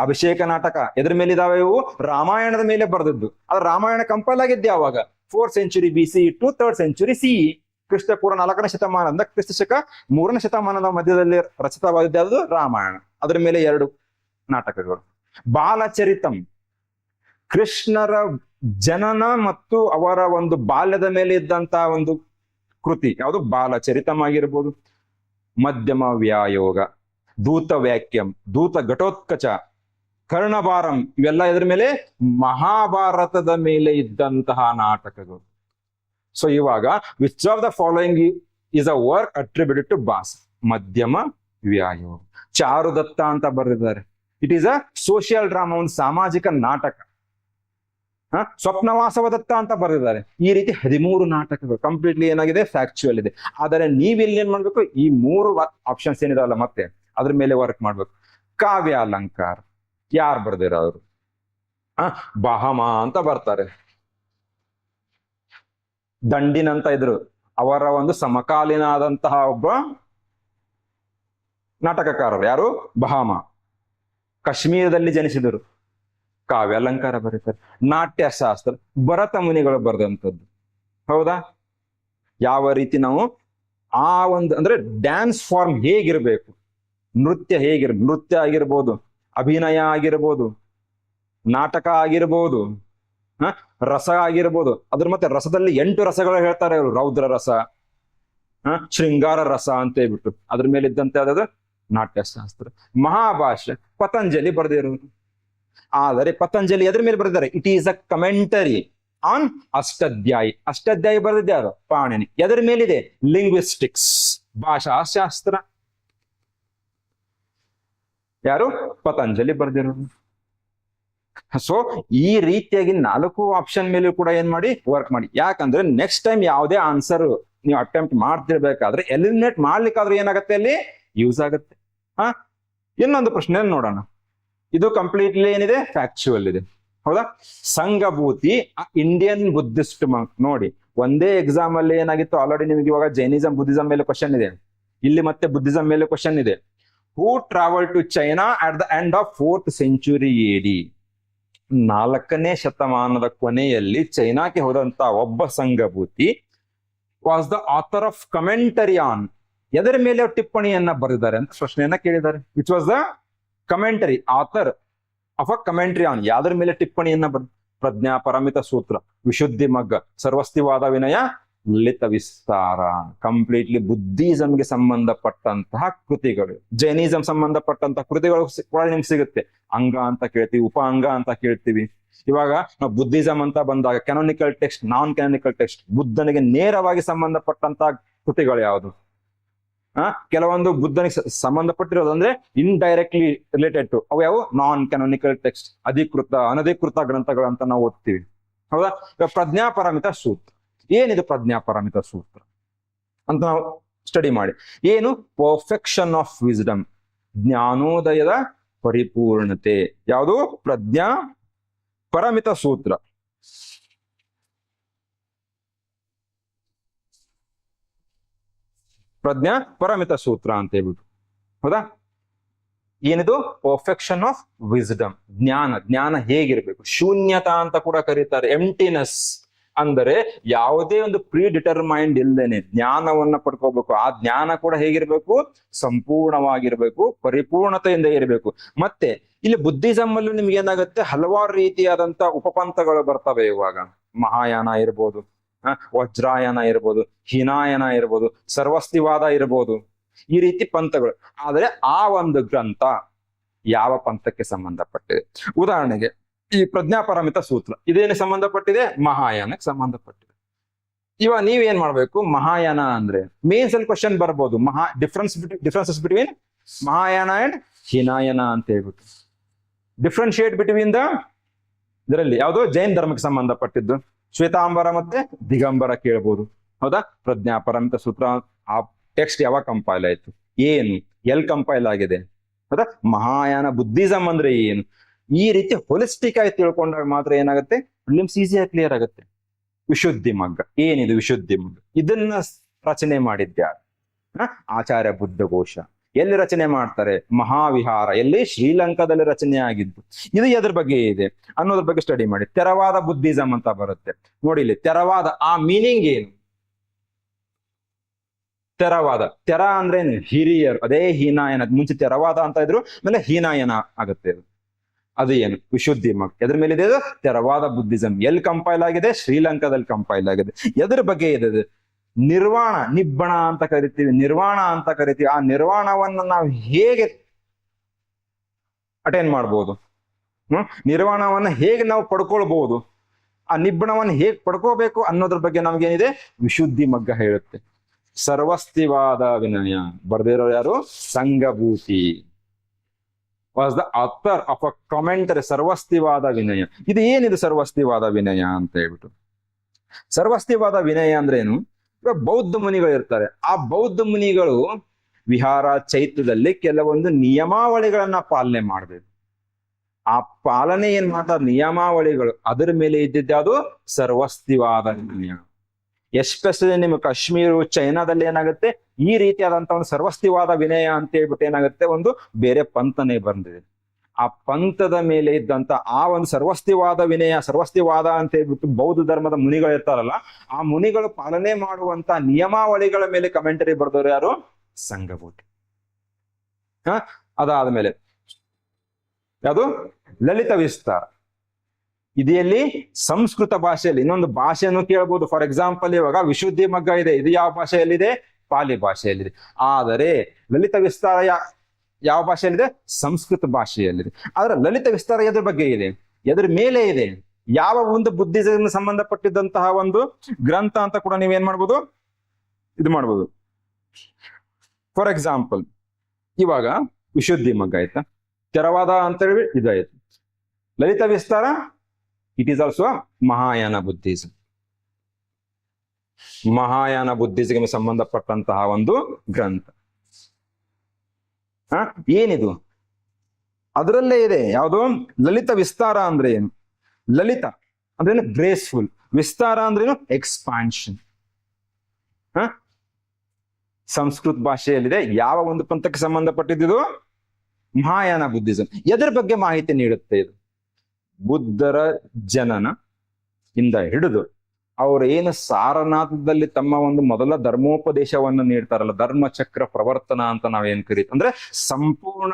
ಅಭಿಷೇಕ ನಾಟಕ. ಎದ್ರ ಮೇಲೆ ಇದಾವೆ ಇವು? ರಾಮಾಯಣದ ಮೇಲೆ ಬರೆದದ್ದು. ಅದು ರಾಮಾಯಣ ಕಂಪೈಲ್ ಆಗಿದ್ದೆ ಅವಾಗ 4th century BCE to 3rd century CE, ಕ್ರಿಸ್ತಪೂರ್ವ 4ನೇ ಶತಮಾನದಿಂದ ಕ್ರಿಸ್ತ ಶಕ 3ನೇ ಶತಮಾನದ ಮಧ್ಯದಲ್ಲಿ ರಚಿತವಾದದ್ದು ಅದು ರಾಮಾಯಣ. ಅದರ ಮೇಲೆ 2 ನಾಟಕಗಳು. ಬಾಲಚರಿತಂ, ಕೃಷ್ಣರ ಜನನ ಮತ್ತು ಅವರ ಒಂದು ಬಾಲ್ಯದ ಮೇಲೆ ಇದ್ದಂತ ಒಂದು ಕೃತಿ ಯಾವುದು? ಬಾಲಚರಿತಂ ಆಗಿರ್ಬೋದು. ಮಧ್ಯಮ ವ್ಯಾಯೋಗ, ದೂತ ವ್ಯಾಕ್ಯಂ, ದೂತ ಘಟೋತ್ಕಚ, ಕರ್ಣಭಾರಂ, ಇವೆಲ್ಲ ಇದ್ರ ಮೇಲೆ ಮಹಾಭಾರತದ ಮೇಲೆ ಇದ್ದಂತಹ ನಾಟಕಗಳು. ಸೊ ಇವಾಗ which of the following is a work attributed to Bhasa? Madhyama Vyayoga. Charudatta ಅಂತ ಬರೆದಿದ್ದಾರೆ. It is a social drama, ಒಂದು ಸಾಮಾಜಿಕ ನಾಟಕ. ಸ್ವಪ್ನವಾಸವದತ್ತ ಅಂತ ಬರೆದಿದ್ದಾರೆ. ಈ ರೀತಿ 13 ನಾಟಕಗಳು ಕಂಪ್ಲೀಟ್ಲಿ ಏನಾಗಿದೆ, ಫ್ಯಾಕ್ಚುಯಲ್ ಇದೆ. ಆದರೆ ನೀವಿಲ್ಲಿ ಏನ್ ಮಾಡ್ಬೇಕು, ಈ 3 ಆಪ್ಷನ್ಸ್ ಏನಿದಾವಲ್ಲ ಮತ್ತೆ ಅದ್ರ ಮೇಲೆ ವರ್ಕ್ ಮಾಡ್ಬೇಕು. ಕಾವ್ಯ ಅಲಂಕಾರ ಯಾರು ಬರ್ದಿರೋರು? ಬಹಮ ಅಂತ ಬರ್ತಾರೆ. ದಂಡಿನ್ ಅಂತ ಇದ್ರು, ಅವರ ಒಂದು ಸಮಕಾಲೀನ ಆದಂತಹ ಒಬ್ಬ ನಾಟಕಕಾರರು. ಯಾರು? ಬಹಮ. ಕಾಶ್ಮೀರದಲ್ಲಿ ಜನಿಸಿದರು. ಕಾವ್ಯ ಅಲಂಕಾರ ಬರೀತಾರೆ. ನಾಟ್ಯಶಾಸ್ತ್ರ ಭರತ ಮುನಿಗಳು ಬರೆದಂಥದ್ದು. ಹೌದಾ? ಯಾವ ರೀತಿ ನಾವು ಆ ಒಂದು ಅಂದ್ರೆ ಡ್ಯಾನ್ಸ್ ಫಾರ್ಮ್ ಹೇಗಿರ್ಬೇಕು, ನೃತ್ಯ ಆಗಿರ್ಬೋದು, ಅಭಿನಯ ಆಗಿರ್ಬೋದು, ನಾಟಕ ಆಗಿರ್ಬೋದು, ರಸ ಆಗಿರ್ಬೋದು. ಅದ್ರ ಮತ್ತೆ ರಸದಲ್ಲಿ 8 ರಸಗಳು ಹೇಳ್ತಾರೆ ಅವರು. ರೌದ್ರ ರಸ, ಶೃಂಗಾರ ರಸ ಅಂತ ಹೇಳ್ಬಿಟ್ಟು ಅದ್ರ ಮೇಲೆ ಇದ್ದಂತೆ ಅದಾದ ನಾಟ್ಯಶಾಸ್ತ್ರ. ಮಹಾಭಾಷ್ಯ ಪತಂಜಲಿ ಬರೆದಿರೋರು. ಆದರೆ ಪತಂಜಲಿ ಎದ್ರ ಮೇಲೆ ಬರೆದಿದ್ದಾರೆ? It is a commentary on Ashtadhyayi. Ashtadhyayi ಬರೆದಿದ್ದಾರು ಪಾಣಿನಿ. ಎದರ ಮೇಲಿದೆ? ಲಿಂಗ್ವಿಸ್ಟಿಕ್ಸ್, ಭಾಷಾಶಾಸ್ತ್ರ. ಯಾರು? ಪತಂಜಲಿ ಬರೆದಿರೋರು. ಸೊ ಈ ರೀತಿಯಾಗಿ 4 ಆಪ್ಷನ್ ಮೇಲೂ ಕೂಡ ಏನ್ ಮಾಡಿ, ವರ್ಕ್ ಮಾಡಿ. ಯಾಕಂದ್ರೆ ನೆಕ್ಸ್ಟ್ ಟೈಮ್ ಯಾವುದೇ ಆನ್ಸರ್ ನೀವು ಅಟೆಂಪ್ಟ್ ಮಾಡ್ತಿರ್ಬೇಕಾದ್ರೆ ಎಲಿಮಿನೇಟ್ ಮಾಡ್ಲಿಕ್ಕಾದ್ರೂ ಏನಾಗತ್ತೆ, ಅಲ್ಲಿ ಯೂಸ್ ಆಗುತ್ತೆ. ಇನ್ನೊಂದು ಪ್ರಶ್ನೆ ನೋಡೋಣ. ಇದು ಕಂಪ್ಲೀಟ್ಲಿ ಏನಿದೆ, ಫ್ಯಾಕ್ಚುಯಲ್ ಇದೆ. ಹೌದಾ? ಸಂಘಭೂತಿ ಇಂಡಿಯನ್ ಬುದ್ಧಿಸ್ಟ್ ಮಂಕ್. ನೋಡಿ, ಒಂದೇ ಎಕ್ಸಾಮ್ ಅಲ್ಲಿ ಏನಾಗಿತ್ತು ಆಲ್ರೆಡಿ ನಿಮಗೆ. ಇವಾಗ ಜೈನಿಸಂ ಬುದ್ಧಿಸಂ ಮೇಲೆ ಕ್ವಶನ್ ಇದೆ, ಇಲ್ಲಿ ಮತ್ತೆ ಬುದ್ಧಿಸಂ ಮೇಲೆ ಕ್ವಶನ್ ಇದೆ. Who travel to China at the end of 4th century AD? 4ನೇ ಶತಮಾನದ ಕೊನೆಯಲ್ಲಿ ಚೈನಾಕ್ಕೆ ಹೋದಂತ ಒಬ್ಬ Sanghabhuti was the author of commentary on. ಎದರ ಮೇಲೆ ಟಿಪ್ಪಣಿಯನ್ನ ಬರೆದಿದ್ದಾರೆ ಅಂತ ಪ್ರಶ್ನೆಯನ್ನ ಕೇಳಿದ್ದಾರೆ. Which was the commentary, author of a commentary on. ಯಾವ್ದ್ರ ಮೇಲೆ ಟಿಪ್ಪಣಿಯನ್ನ ಪ್ರಜ್ಞಾ ಪರಮಿತ ಸೂತ್ರ, ವಿಶುದ್ಧಿ ಮಗ್ಗ, ಸರ್ವಸ್ತಿವಾದ ವಿನಯ, ಲಲಿತ ವಿಸ್ತಾರ. ಕಂಪ್ಲೀಟ್ಲಿ ಬುದ್ಧಿಸಂಗೆ ಸಂಬಂಧಪಟ್ಟಂತಹ ಕೃತಿಗಳು, ಜೈನಿಸಂ ಸಂಬಂಧಪಟ್ಟಂತಹ ಕೃತಿಗಳು ಕೂಡ ನಿಮ್ಗೆ ಸಿಗುತ್ತೆ. ಅಂಗ ಅಂತ ಕೇಳ್ತೀವಿ, ಉಪ ಅಂಗ ಅಂತ ಕೇಳ್ತೀವಿ. ಇವಾಗ ನಾವು ಬುದ್ಧಿಸಂ ಅಂತ ಬಂದಾಗ ಕ್ಯಾನೋನಿಕಲ್ ಟೆಕ್ಸ್ಟ್, ನಾನ್ ಕ್ಯಾನೋನಿಕಲ್ ಟೆಕ್ಸ್ಟ್, ಬುದ್ಧನಿಗೆ ನೇರವಾಗಿ ಸಂಬಂಧಪಟ್ಟಂತಹ ಕೃತಿಗಳು ಯಾವುದು? ಕೆಲವೊಂದು ಬುದ್ಧನಿಗೆ ಸಂಬಂಧಪಟ್ಟಿರೋದು ಅಂದ್ರೆ ಇಂಡೈರೆಕ್ಟ್ಲಿ ರಿಲೇಟೆಡ್ ಟು ಅವು ಯಾವ? ನಾನ್ ಕ್ಯಾನೋನಿಕಲ್ ಟೆಕ್ಸ್ಟ್, ಅಧಿಕೃತ ಅನಧಿಕೃತ ಗ್ರಂಥಗಳಂತ ನಾವು ಓದ್ತೀವಿ. ಹೌದಾ? ಪ್ರಜ್ಞಾಪರಮಿತ ಸೂತ್ರ. ಏನಿದು ಪ್ರಜ್ಞಾಪರಮಿತ ಸೂತ್ರ ಅಂತ ನಾವು ಸ್ಟಡಿ ಮಾಡಿ. ಏನು? ಪರ್ಫೆಕ್ಷನ್ ಆಫ್ ವಿಸ್ಡಮ್, ಜ್ಞಾನೋದಯದ ಪರಿಪೂರ್ಣತೆ. ಯಾವುದು? ಪ್ರಜ್ಞಾ ಪರಮಿತ ಸೂತ್ರ. ಪ್ರಜ್ಞಾ ಪರಮಿತ ಸೂತ್ರ ಅಂತ ಹೇಳ್ಬಿಟ್ಟು. ಹೌದಾ? ಏನಿದು? ಪರ್ಫೆಕ್ಷನ್ ಆಫ್ ವಿಸ್ಡಮ್, ಜ್ಞಾನ. ಜ್ಞಾನ ಹೇಗಿರ್ಬೇಕು? ಶೂನ್ಯತಾ ಅಂತ ಕೂಡ ಕರೀತಾರೆ, ಎಂಟಿನೆಸ್. ಅಂದರೆ ಯಾವುದೇ ಒಂದು ಪ್ರೀ ಡಿಟರ್ಮೈಂಡ್ ಇಲ್ದೇನೆ ಜ್ಞಾನವನ್ನ ಪಡ್ಕೋಬೇಕು. ಆ ಜ್ಞಾನ ಕೂಡ ಹೇಗಿರ್ಬೇಕು? ಸಂಪೂರ್ಣವಾಗಿರ್ಬೇಕು, ಪರಿಪೂರ್ಣತೆಯಿಂದ ಇರಬೇಕು. ಮತ್ತೆ ಇಲ್ಲಿ ಬುದ್ಧಿಸಮ್ ಅಲ್ಲೂ ನಿಮ್ಗೆ ಏನಾಗುತ್ತೆ, ಹಲವಾರು ರೀತಿಯಾದಂತ ಉಪಪಂಥಗಳು ಬರ್ತವೆ. ಇವಾಗ ಮಹಾಯಾನ ಇರ್ಬೋದು, ವಜ್ರಾಯನ ಇರ್ಬೋದು, ಹೀನಾಯನ ಇರ್ಬೋದು, ಸರ್ವಸ್ತಿವಾದ ಇರ್ಬೋದು, ಈ ರೀತಿ ಪಂಥಗಳು. ಆದ್ರೆ ಆ ಒಂದು ಗ್ರಂಥ ಯಾವ ಪಂಥಕ್ಕೆ ಸಂಬಂಧಪಟ್ಟಿದೆ? ಉದಾಹರಣೆಗೆ ಈ ಪ್ರಜ್ಞಾಪರಮಿತ ಸೂತ್ರ ಇದೇನು ಸಂಬಂಧಪಟ್ಟಿದೆ? ಮಹಾಯಾನಕ್ಕೆ ಸಂಬಂಧಪಟ್ಟಿದೆ. ಇವಾಗ ನೀವೇನ್ ಮಾಡ್ಬೇಕು? ಮಹಾಯಾನ ಅಂದ್ರೆ ಮೇನ್ಸ್ ಅಲ್ಲಿ ಕ್ವಶನ್ ಬರ್ಬೋದು, differences between Mahayana and Hinayana ಅಂತ ಹೇಳ್ಬಿಟ್ಟು, ಡಿಫ್ರೆನ್ಶಿಯೇಟ್ ಬಿಟ್ವೀನ್ ಇದರಲ್ಲಿ ಯಾವುದು ಜೈನ್ ಧರ್ಮಕ್ಕೆ ಸಂಬಂಧಪಟ್ಟಿದ್ದು ಶ್ವೇತಾಂಬರ ಮತ್ತೆ ದಿಗಂಬರ ಕೇಳ್ಬೋದು. ಹೌದಾ? ಪ್ರಜ್ಞಾಪರಮಿತ ಸೂತ್ರ ಆ ಟೆಕ್ಸ್ಟ್ ಯಾವಾಗ ಕಂಪೈಲ್ ಆಯ್ತು, ಏನು, ಎಲ್ ಕಂಪೈಲ್ ಆಗಿದೆ, ಹೌದಾ? ಮಹಾಯಾನ ಬುದ್ಧಿಸಮ್ ಅಂದ್ರೆ ಏನು, ಈ ರೀತಿ ಹೊಲಿಸ್ಟಿಕ್ ಆಗಿ ತಿಳ್ಕೊಂಡಾಗ ಮಾತ್ರ ಏನಾಗುತ್ತೆ, ಪ್ರಿಲಿಮ್ಸ್ ಈಸಿಯಾಗಿ ಕ್ಲಿಯರ್ ಆಗುತ್ತೆ. ವಿಶುದ್ಧಿ ಮಗ್ಗ ಏನಿದು? ವಿಶುದ್ಧಿ ಮಗ್ಗ ಇದನ್ನ ರಚನೆ ಮಾಡಿದ್ಯಾರು? ಆಚಾರ್ಯ ಬುದ್ಧಘೋಷ. ಎಲ್ಲಿ ರಚನೆ ಮಾಡ್ತಾರೆ? ಮಹಾವಿಹಾರ, ಎಲ್ಲಿ? ಶ್ರೀಲಂಕಾದಲ್ಲಿ ರಚನೆ ಆಗಿದ್ದು. ಇದು ಎದ್ರ ಬಗ್ಗೆ ಇದೆ ಅನ್ನೋದ್ರ ಬಗ್ಗೆ ಸ್ಟಡಿ ಮಾಡಿ. ತೆರವಾದ ಬುದ್ಧಿಸಮ್ ಅಂತ ಬರುತ್ತೆ ನೋಡಿ. ಇಲ್ಲಿ ತೆರವಾದ ಆ ಮೀನಿಂಗ್ ಏನು? ತೆರವಾದ, ತೆರ ಅಂದ್ರೆ ಹಿರಿಯರು, ಅದೇ ಹೀನಾಯನ. ಮುಂಚೆ ತೆರವಾದ ಅಂತ ಇದ್ರು, ಆಮೇಲೆ ಹೀನಾಯನ ಆಗುತ್ತೆ. ಅದು ಏನು? ವಿಶುದ್ಧಿ ಮಗ್. ಎದ್ರ ಮೇಲೆ ಇದೆ? ತೆರವಾದ ಬುದ್ಧಿಸಮ್. ಎಲ್ಲಿ ಕಂಪೈಲ್ ಆಗಿದೆ? ಶ್ರೀಲಂಕಾದಲ್ಲಿ ಕಂಪೈಲ್ ಆಗಿದೆ. ಎದ್ರ ಬಗ್ಗೆ ಇದೆ? ನಿರ್ವಾಣ, ನಿಬ್ಬಣ ಅಂತ ಕರಿತೀವಿ, ನಿರ್ವಾಣ ಅಂತ ಕರಿತೀವಿ. ಆ ನಿರ್ವಾಣವನ್ನ ನಾವು ಹೇಗೆ ಅಟೆಂಡ್ ಮಾಡ್ಬೋದು? ನಿರ್ವಾಣವನ್ನ ಹೇಗೆ ನಾವು ಪಡ್ಕೊಳ್ಬಹುದು? ಆ ನಿಬ್ಬಣವನ್ನು ಹೇಗೆ ಪಡ್ಕೋಬೇಕು ಅನ್ನೋದ್ರ ಬಗ್ಗೆ ನಮ್ಗೇನಿದೆ? ವಿಶುದ್ಧಿ ಮಗ್ಗ ಹೇಳುತ್ತೆ. ಸರ್ವಸ್ತಿವಾದ ವಿನಯ ಬರ್ದಿರೋ ಯಾರು? Sanghabhuti was the author of a commentary. Sarvastivada Vinaya. ಇದು ಏನಿದು ಸರ್ವಸ್ತಿವಾದ ವಿನಯ ಅಂತ ಹೇಳ್ಬಿಟ್ಟು? ಸರ್ವಸ್ತಿವಾದ ವಿನಯ ಅಂದ್ರೇನು? ಇವಾಗ ಬೌದ್ಧ ಮುನಿಗಳು ಇರ್ತಾರೆ. ಆ ಬೌದ್ಧ ಮುನಿಗಳು ವಿಹಾರ ಚೈತ್ಯದಲ್ಲಿ ಕೆಲವೊಂದು ನಿಯಮಾವಳಿಗಳನ್ನ ಪಾಲನೆ ಮಾಡ್ಬೇಕು. ಆ ಪಾಲನೆ ಏನ್ ಮಾಡ್ತಾರೆ? ನಿಯಮಾವಳಿಗಳು, ಅದರ ಮೇಲೆ ಇದ್ದಿದ್ದು ಯಾವುದು? ಸರ್ವಸ್ತಿವಾದ ವಿನಯ. ಎಸ್ಪೆಷಲಿ ನಿಮ್ಮ ಕಾಶ್ಮೀರ ಚೈನಾದಲ್ಲಿ ಏನಾಗುತ್ತೆ, ಈ ರೀತಿಯಾದಂತ ಒಂದು ಸರ್ವಸ್ತಿವಾದ ವಿನಯ ಅಂತ ಹೇಳ್ಬಿಟ್ಟು ಏನಾಗುತ್ತೆ, ಒಂದು ಬೇರೆ ಪಂಥನೇ ಬಂದಿದೆ. ಆ ಪಂಥದ ಮೇಲೆ ಇದ್ದಂತ ಆ ಒಂದು ಸರ್ವಸ್ತಿವಾದ ವಿನಯ, ಸರ್ವಸ್ತಿವಾದ ಅಂತ ಹೇಳ್ಬಿಟ್ಟು ಬೌದ್ಧ ಧರ್ಮದ ಮುನಿಗಳು ಇರ್ತಾರಲ್ಲ, ಆ ಮುನಿಗಳು ಪಾಲನೆ ಮಾಡುವಂತ ನಿಯಮಾವಳಿಗಳ ಮೇಲೆ ಕಮೆಂಟರಿ ಬರ್ದವ್ರು ಯಾರು? ಸಂಘಭೂತಿ. ಅದಾದ್ಮೇಲೆ ಯಾವುದು? ಲಲಿತ ವಿಸ್ತಾರ. ಇದೆಯಲ್ಲಿ ಸಂಸ್ಕೃತ ಭಾಷೆಯಲ್ಲಿ. ಇನ್ನೊಂದು ಭಾಷೆಯನ್ನು ಕೇಳ್ಬೋದು. ಫಾರ್ ಎಕ್ಸಾಂಪಲ್ ಇವಾಗ ವಿಶುದ್ಧಿ ಮಗ್ಗ ಇದೆ, ಇದು ಯಾವ ಭಾಷೆಯಲ್ಲಿದೆ? ಪಾಲಿ ಭಾಷೆಯಲ್ಲಿದೆ. ಆದರೆ ಲಲಿತ ವಿಸ್ತಾರ ಯಾವ ಭಾಷೆಯಲ್ಲಿದೆ? ಸಂಸ್ಕೃತ ಭಾಷೆಯಲ್ಲಿದೆ. ಆದ್ರೆ ಲಲಿತ ವಿಸ್ತಾರ ಎದ್ರ ಬಗ್ಗೆ ಇದೆ? ಎದ್ರ ಮೇಲೆ ಇದೆ? ಯಾವ ಒಂದು ಬುದ್ಧಿಸಮ್ ಸಂಬಂಧಪಟ್ಟಿದ್ದಂತಹ ಒಂದು ಗ್ರಂಥ ಅಂತ ಕೂಡ ನೀವೇನ್ ಮಾಡ್ಬೋದು? ಇದು ಮಾಡ್ಬೋದು. ಫಾರ್ ಎಕ್ಸಾಂಪಲ್ ಇವಾಗ ವಿಶುದ್ಧಿ ಮಗ್ಗ ಆಯ್ತಾ, ತೆರವಾದ ಅಂತೇಳಿ ಇದಾಯ್ತು. Lalita Vistara it is also Mahayana Buddhism. Mahayana ಬುದ್ಧಿಸಮ್ಗೆ ಸಂಬಂಧಪಟ್ಟಂತಹ ಒಂದು ಗ್ರಂಥ. ಏನಿದು? ಅದರಲ್ಲೇ ಇದೆ ಯಾವುದು? ಲಲಿತ ವಿಸ್ತಾರ ಅಂದ್ರೆ ಏನು? ಲಲಿತ ಅಂದ್ರೇನು? ಗ್ರೇಸ್ಫುಲ್. ವಿಸ್ತಾರ ಅಂದ್ರೇನು? ಎಕ್ಸ್ಪಾನ್ಷನ್. ಸಂಸ್ಕೃತ ಭಾಷೆಯಲ್ಲಿದೆ. ಯಾವ ಒಂದು ಪಂಥಕ್ಕೆ ಸಂಬಂಧಪಟ್ಟಿದ್ದು? ಮಹಾಯಾನ ಬುದ್ಧಿಸಮ್. ಎದರ ಬಗ್ಗೆ ಮಾಹಿತಿ ನೀಡುತ್ತೆ ಇದು? ಬುದ್ಧರ ಜನನ ಇಂದ ಹಿಡಿದು ಅವರು ಏನು ಸಾರನಾಥದಲ್ಲಿ ತಮ್ಮ ಒಂದು ಮೊದಲ ಧರ್ಮೋಪದೇಶವನ್ನು ನೀಡ್ತಾರಲ್ಲ, ಧರ್ಮಚಕ್ರ ಪ್ರವರ್ತನ ಅಂತ ನಾವೇನ್ ಕರೀತೀವಿ, ಅಂದ್ರೆ ಸಂಪೂರ್ಣ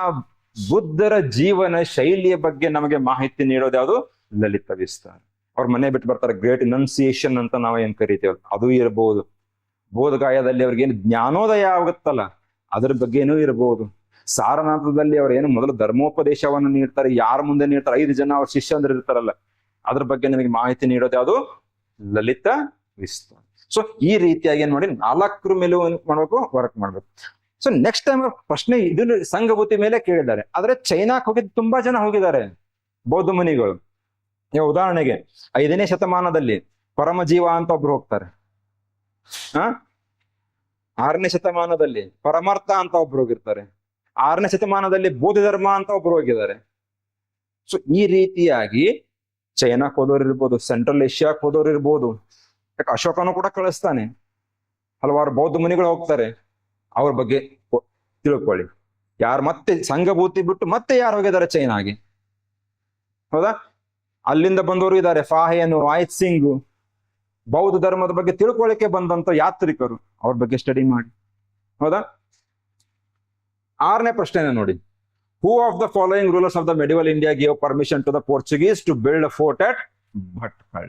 ಬುದ್ಧರ ಜೀವನ ಶೈಲಿಯ ಬಗ್ಗೆ ನಮಗೆ ಮಾಹಿತಿ ನೀಡೋದು ಯಾವುದು? ಲಲಿತ ವಿಸ್ತಾರ. ಅವ್ರ ಮನೆ ಬಿಟ್ಟು ಬರ್ತಾರೆ, ಗ್ರೇಟ್ ಇನನ್ಸಿಯೇಷನ್ ಅಂತ ನಾವು ಏನ್ ಕರಿತೇವೆ, ಅದು ಇರ್ಬೋದು. ಬೋಧಗಾಯದಲ್ಲಿ ಅವ್ರಿಗೇನು ಜ್ಞಾನೋದಯ ಆಗುತ್ತಲ್ಲ, ಅದ್ರ ಬಗ್ಗೆನೂ ಇರ್ಬೋದು. ಸಾರನಾಥದಲ್ಲಿ ಅವ್ರು ಏನು ಮೊದಲು ಧರ್ಮೋಪದೇಶವನ್ನು ನೀಡ್ತಾರೆ, ಯಾರ ಮುಂದೆ ನೀಡ್ತಾರೆ? 5 ಜನ ಅವ್ರ ಶಿಷ್ಯಂದ್ರು ಇರ್ತಾರಲ್ಲ, ಅದ್ರ ಬಗ್ಗೆ ನಮಗೆ ಮಾಹಿತಿ ನೀಡೋದು ಯಾವುದು? ಲಲಿತ ವಿಸ್ತಾರ. ಸೊ ಈ ರೀತಿಯಾಗಿ ಏನ್ ಮಾಡಿ 4 ಮೇಲೂ ಮಾಡ್ಬೇಕು, ವರ್ಕ್ ಮಾಡ್ಬೇಕು. ಸೊ ನೆಕ್ಸ್ಟ್ ಟೈಮ್ ಪ್ರಶ್ನೆ ಇದನ್ನು ಸಂಘಭೂತಿ ಮೇಲೆ ಕೇಳಿದ್ದಾರೆ. ಆದ್ರೆ ಚೈನಾಕ್ ಹೋಗಿದ್ದು ತುಂಬಾ ಜನ ಹೋಗಿದ್ದಾರೆ ಬೌದ್ಧ ಮುನಿಗಳು. ಉದಾಹರಣೆಗೆ 5ನೇ ಶತಮಾನದಲ್ಲಿ ಪರಮಜೀವ ಅಂತ ಒಬ್ರು ಹೋಗ್ತಾರೆ. 6ನೇ ಶತಮಾನದಲ್ಲಿ ಪರಮಾರ್ಥ ಅಂತ ಒಬ್ರು ಹೋಗಿರ್ತಾರೆ. 6ನೇ ಶತಮಾನದಲ್ಲಿ ಬೋಧಿ ಧರ್ಮ ಅಂತ ಒಬ್ರು ಹೋಗಿದ್ದಾರೆ. ಸೊ ಈ ರೀತಿಯಾಗಿ ಚೈನಾಕ್ ಹೋದವ್ರು ಇರ್ಬೋದು, ಸೆಂಟ್ರಲ್ ಏಷ್ಯಾಕ್ ಹೋದವ್ರು ಇರ್ಬೋದು. ಯಾಕೆ ಅಶೋಕನು ಕೂಡ ಕಳಿಸ್ತಾನೆ, ಹಲವಾರು ಬೌದ್ಧ ಮುನಿಗಳು ಹೋಗ್ತಾರೆ. ಅವ್ರ ಬಗ್ಗೆ ತಿಳ್ಕೊಳ್ಳಿ. ಯಾರು ಮತ್ತೆ ಸಂಘಭೂತಿ ಬಿಟ್ಟು ಮತ್ತೆ ಯಾರು ಹೋಗಿದ್ದಾರೆ ಚೈನಾಗೆ? ಹೌದಾ? ಅಲ್ಲಿಂದ ಬಂದವರು ಇದ್ದಾರೆ, ಫಾಹೇನು, ವಾಯ್ತ್ ಸಿಂಗು, ಬೌದ್ಧ ಧರ್ಮದ ಬಗ್ಗೆ ತಿಳ್ಕೊಳ್ಳಿಕ್ಕೆ ಬಂದಂತ ಯಾತ್ರಿಕರು, ಅವ್ರ ಬಗ್ಗೆ ಸ್ಟಡಿ ಮಾಡಿ. ಹೌದಾ? 6ನೇ ಪ್ರಶ್ನೆ ನೋಡಿ. Who of the following rulers of the medieval India gave permission to the Portuguese to build a fort at Bhatkal?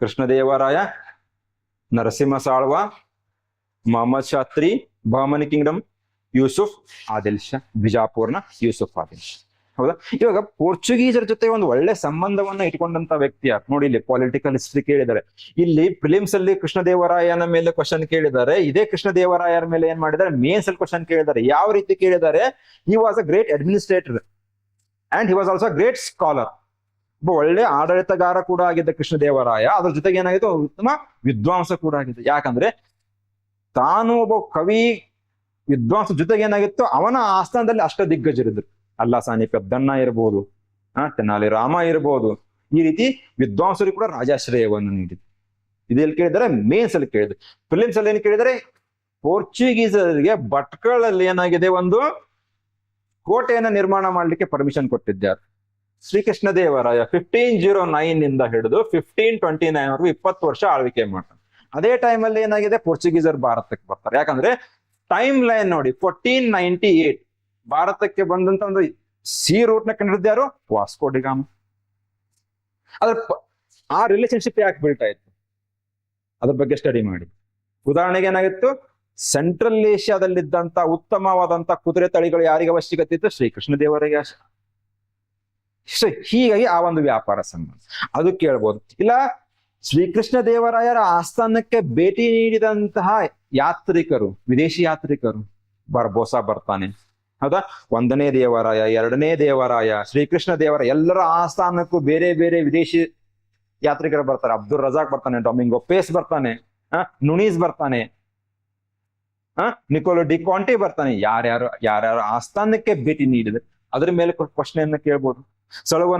Krishnadevaraya, Narasimha Saluva, Mohammad Shah III, Bahmani kingdom, Yusuf Adil Shah, ಬಿಜಾಪುರ್ನ ಯೂಸುಫ್ ಆದಿಲ್ ಶಾ. ಹೌದಾ? ಇವಾಗ ಪೋರ್ಚುಗೀಸರ ಜೊತೆ ಒಂದು ಒಳ್ಳೆ ಸಂಬಂಧವನ್ನ ಇಟ್ಕೊಂಡಂತ ವ್ಯಕ್ತಿ ಯಾರು ನೋಡಿ. ಇಲ್ಲಿ ಪೊಲಿಟಿಕಲ್ ಹಿಸ್ಟ್ರಿ ಕೇಳಿದ್ದಾರೆ, ಇಲ್ಲಿ ಪ್ರಿಲಿಮ್ಸ್ ಅಲ್ಲಿ ಕೃಷ್ಣದೇವರಾಯನ ಮೇಲೆ ಕ್ವಶನ್ ಕೇಳಿದ್ದಾರೆ. ಇದೇ ಕೃಷ್ಣದೇವರಾಯರ ಮೇಲೆ ಏನ್ ಮಾಡಿದ್ದಾರೆ, ಮೇನ್ಸ್ ಅಲ್ಲಿ ಕ್ವಶನ್ ಕೇಳಿದ್ದಾರೆ. ಯಾವ ರೀತಿ ಕೇಳಿದ್ದಾರೆ? He was a great administrator and he was also great scholar. ಒಬ್ಬ ಒಳ್ಳೆ ಆಡಳಿತಗಾರ ಕೂಡ ಆಗಿದ್ದ ಕೃಷ್ಣದೇವರಾಯ. ಅದ್ರ ಜೊತೆಗೆ ಏನಾಗಿತ್ತು, ಉತ್ತಮ ವಿದ್ವಾಂಸ ಕೂಡ ಆಗಿತ್ತು. ಯಾಕಂದ್ರೆ ತಾನು ಒಬ್ಬ ಕವಿ ವಿದ್ವಾಂಸ ಜೊತೆಗೆ ಏನಾಗಿತ್ತು, ಅವನ ಆಸ್ಥಾನದಲ್ಲಿ ಅಷ್ಟ ದಿಗ್ಗಜರಿದ್ರು. ಅಲ್ಲಾಸಾನಿ ಪೆದ್ದಣ್ಣ ಇರ್ಬೋದು, ತೆನಾಲಿ ರಾಮ ಇರ್ಬೋದು. ಈ ರೀತಿ ವಿದ್ವಾಂಸರು ಕೂಡ ರಾಜಾಶ್ರಯವನ್ನು ನೀಡಿದ್ರು. ಇದೆಲ್ಲಿ ಕೇಳಿದರೆ ಮೇನ್ಸ್ ಅಲ್ಲಿ ಕೇಳಿದ್ರು. ಫಿಲಿಮ್ಸ್ ಅಲ್ಲಿ ಏನ್ ಕೇಳಿದರೆ, ಪೋರ್ಚುಗೀಸರಿಗೆ ಭಟ್ಕಳಲ್ಲಿ ಏನಾಗಿದೆ, ಒಂದು ಕೋಟೆಯನ್ನ ನಿರ್ಮಾಣ ಮಾಡ್ಲಿಕ್ಕೆ ಪರ್ಮಿಷನ್ ಕೊಟ್ಟಿದ್ದಾರೆ ಶ್ರೀಕೃಷ್ಣ ದೇವರಾಯ. 1509 ಇಂದ ಹಿಡಿದು 1529 ವರೆಗೂ 20 ವರ್ಷ ಆಳ್ವಿಕೆ ಮಾಡ್ತಾರೆ. ಅದೇ ಟೈಮಲ್ಲಿ ಏನಾಗಿದೆ, ಪೋರ್ಚುಗೀಸರು ಭಾರತಕ್ಕೆ ಬರ್ತಾರೆ. ಯಾಕಂದ್ರೆ ಟೈಮ್ ಲೈನ್ ನೋಡಿ, 1498 ಭಾರತಕ್ಕೆ ಬಂದಂತ ಒಂದು ಸಿ ರೂಟ್ ನ ಕಂಡಿದ್ದು ಯಾರು, ವಾಸ್ಕೋ ಡಿ ಗಾಮ. ಅದ್ರ ಆ ರಿಲೇಶನ್ಶಿಪ್ ಯಾಕೆ ಬಿಲ್ಟ್ ಆಯ್ತು, ಅದ್ರ ಬಗ್ಗೆ ಸ್ಟಡಿ ಮಾಡಿ. ಉದಾಹರಣೆಗೆ ಏನಾಗಿತ್ತು, ಸೆಂಟ್ರಲ್ ಏಷ್ಯಾದಲ್ಲಿದ್ದಂತ ಉತ್ತಮವಾದಂತ ಕುದುರೆ ತಳಿಗಳು ಯಾರಿಗೆ ಅವಶ್ಯಕತೆ ಇತ್ತು, ಶ್ರೀಕೃಷ್ಣ ದೇವರಿಗೆ. ಹೀಗಾಗಿ ಆ ಒಂದು ವ್ಯಾಪಾರ ಸಂಬಂಧ ಅದು ಕೇಳ್ಬೋದು. ಇಲ್ಲ ಶ್ರೀಕೃಷ್ಣ ದೇವರಾಯರ ಆಸ್ಥಾನಕ್ಕೆ ಭೇಟಿ ನೀಡಿದಂತಹ ಯಾತ್ರಿಕರು, ವಿದೇಶಿ ಯಾತ್ರಿಕರು, ಬರ್ಬೋಸಾ ಬರ್ತಾನೆ. ಹೌದಾ? 1ನೇ ದೇವರಾಯ, 2ನೇ ದೇವರಾಯ, ಶ್ರೀಕೃಷ್ಣ ದೇವರ ಎಲ್ಲರ ಆಸ್ಥಾನಕ್ಕೂ ಬೇರೆ ಬೇರೆ ವಿದೇಶಿ ಯಾತ್ರಿಕರು ಬರ್ತಾರೆ. ಅಬ್ದುಲ್ ರಜಾಕ್ ಬರ್ತಾನೆ, ಡೊಮಿಂಗೋ ಪೇಸ್ ಬರ್ತಾನೆ, ನುನೀಸ್ ಬರ್ತಾನೆ, ನಿಕೋಲೋ ಡಿ ಕಾಂಟಿ ಬರ್ತಾನೆ. ಯಾರ್ಯಾರು ಆಸ್ಥಾನಕ್ಕೆ ಭೇಟಿ ನೀಡಿದ್ರೆ ಅದ್ರ ಮೇಲೆ ಪ್ರಶ್ನೆಯನ್ನ ಕೇಳ್ಬೋದು. ಸಳುವ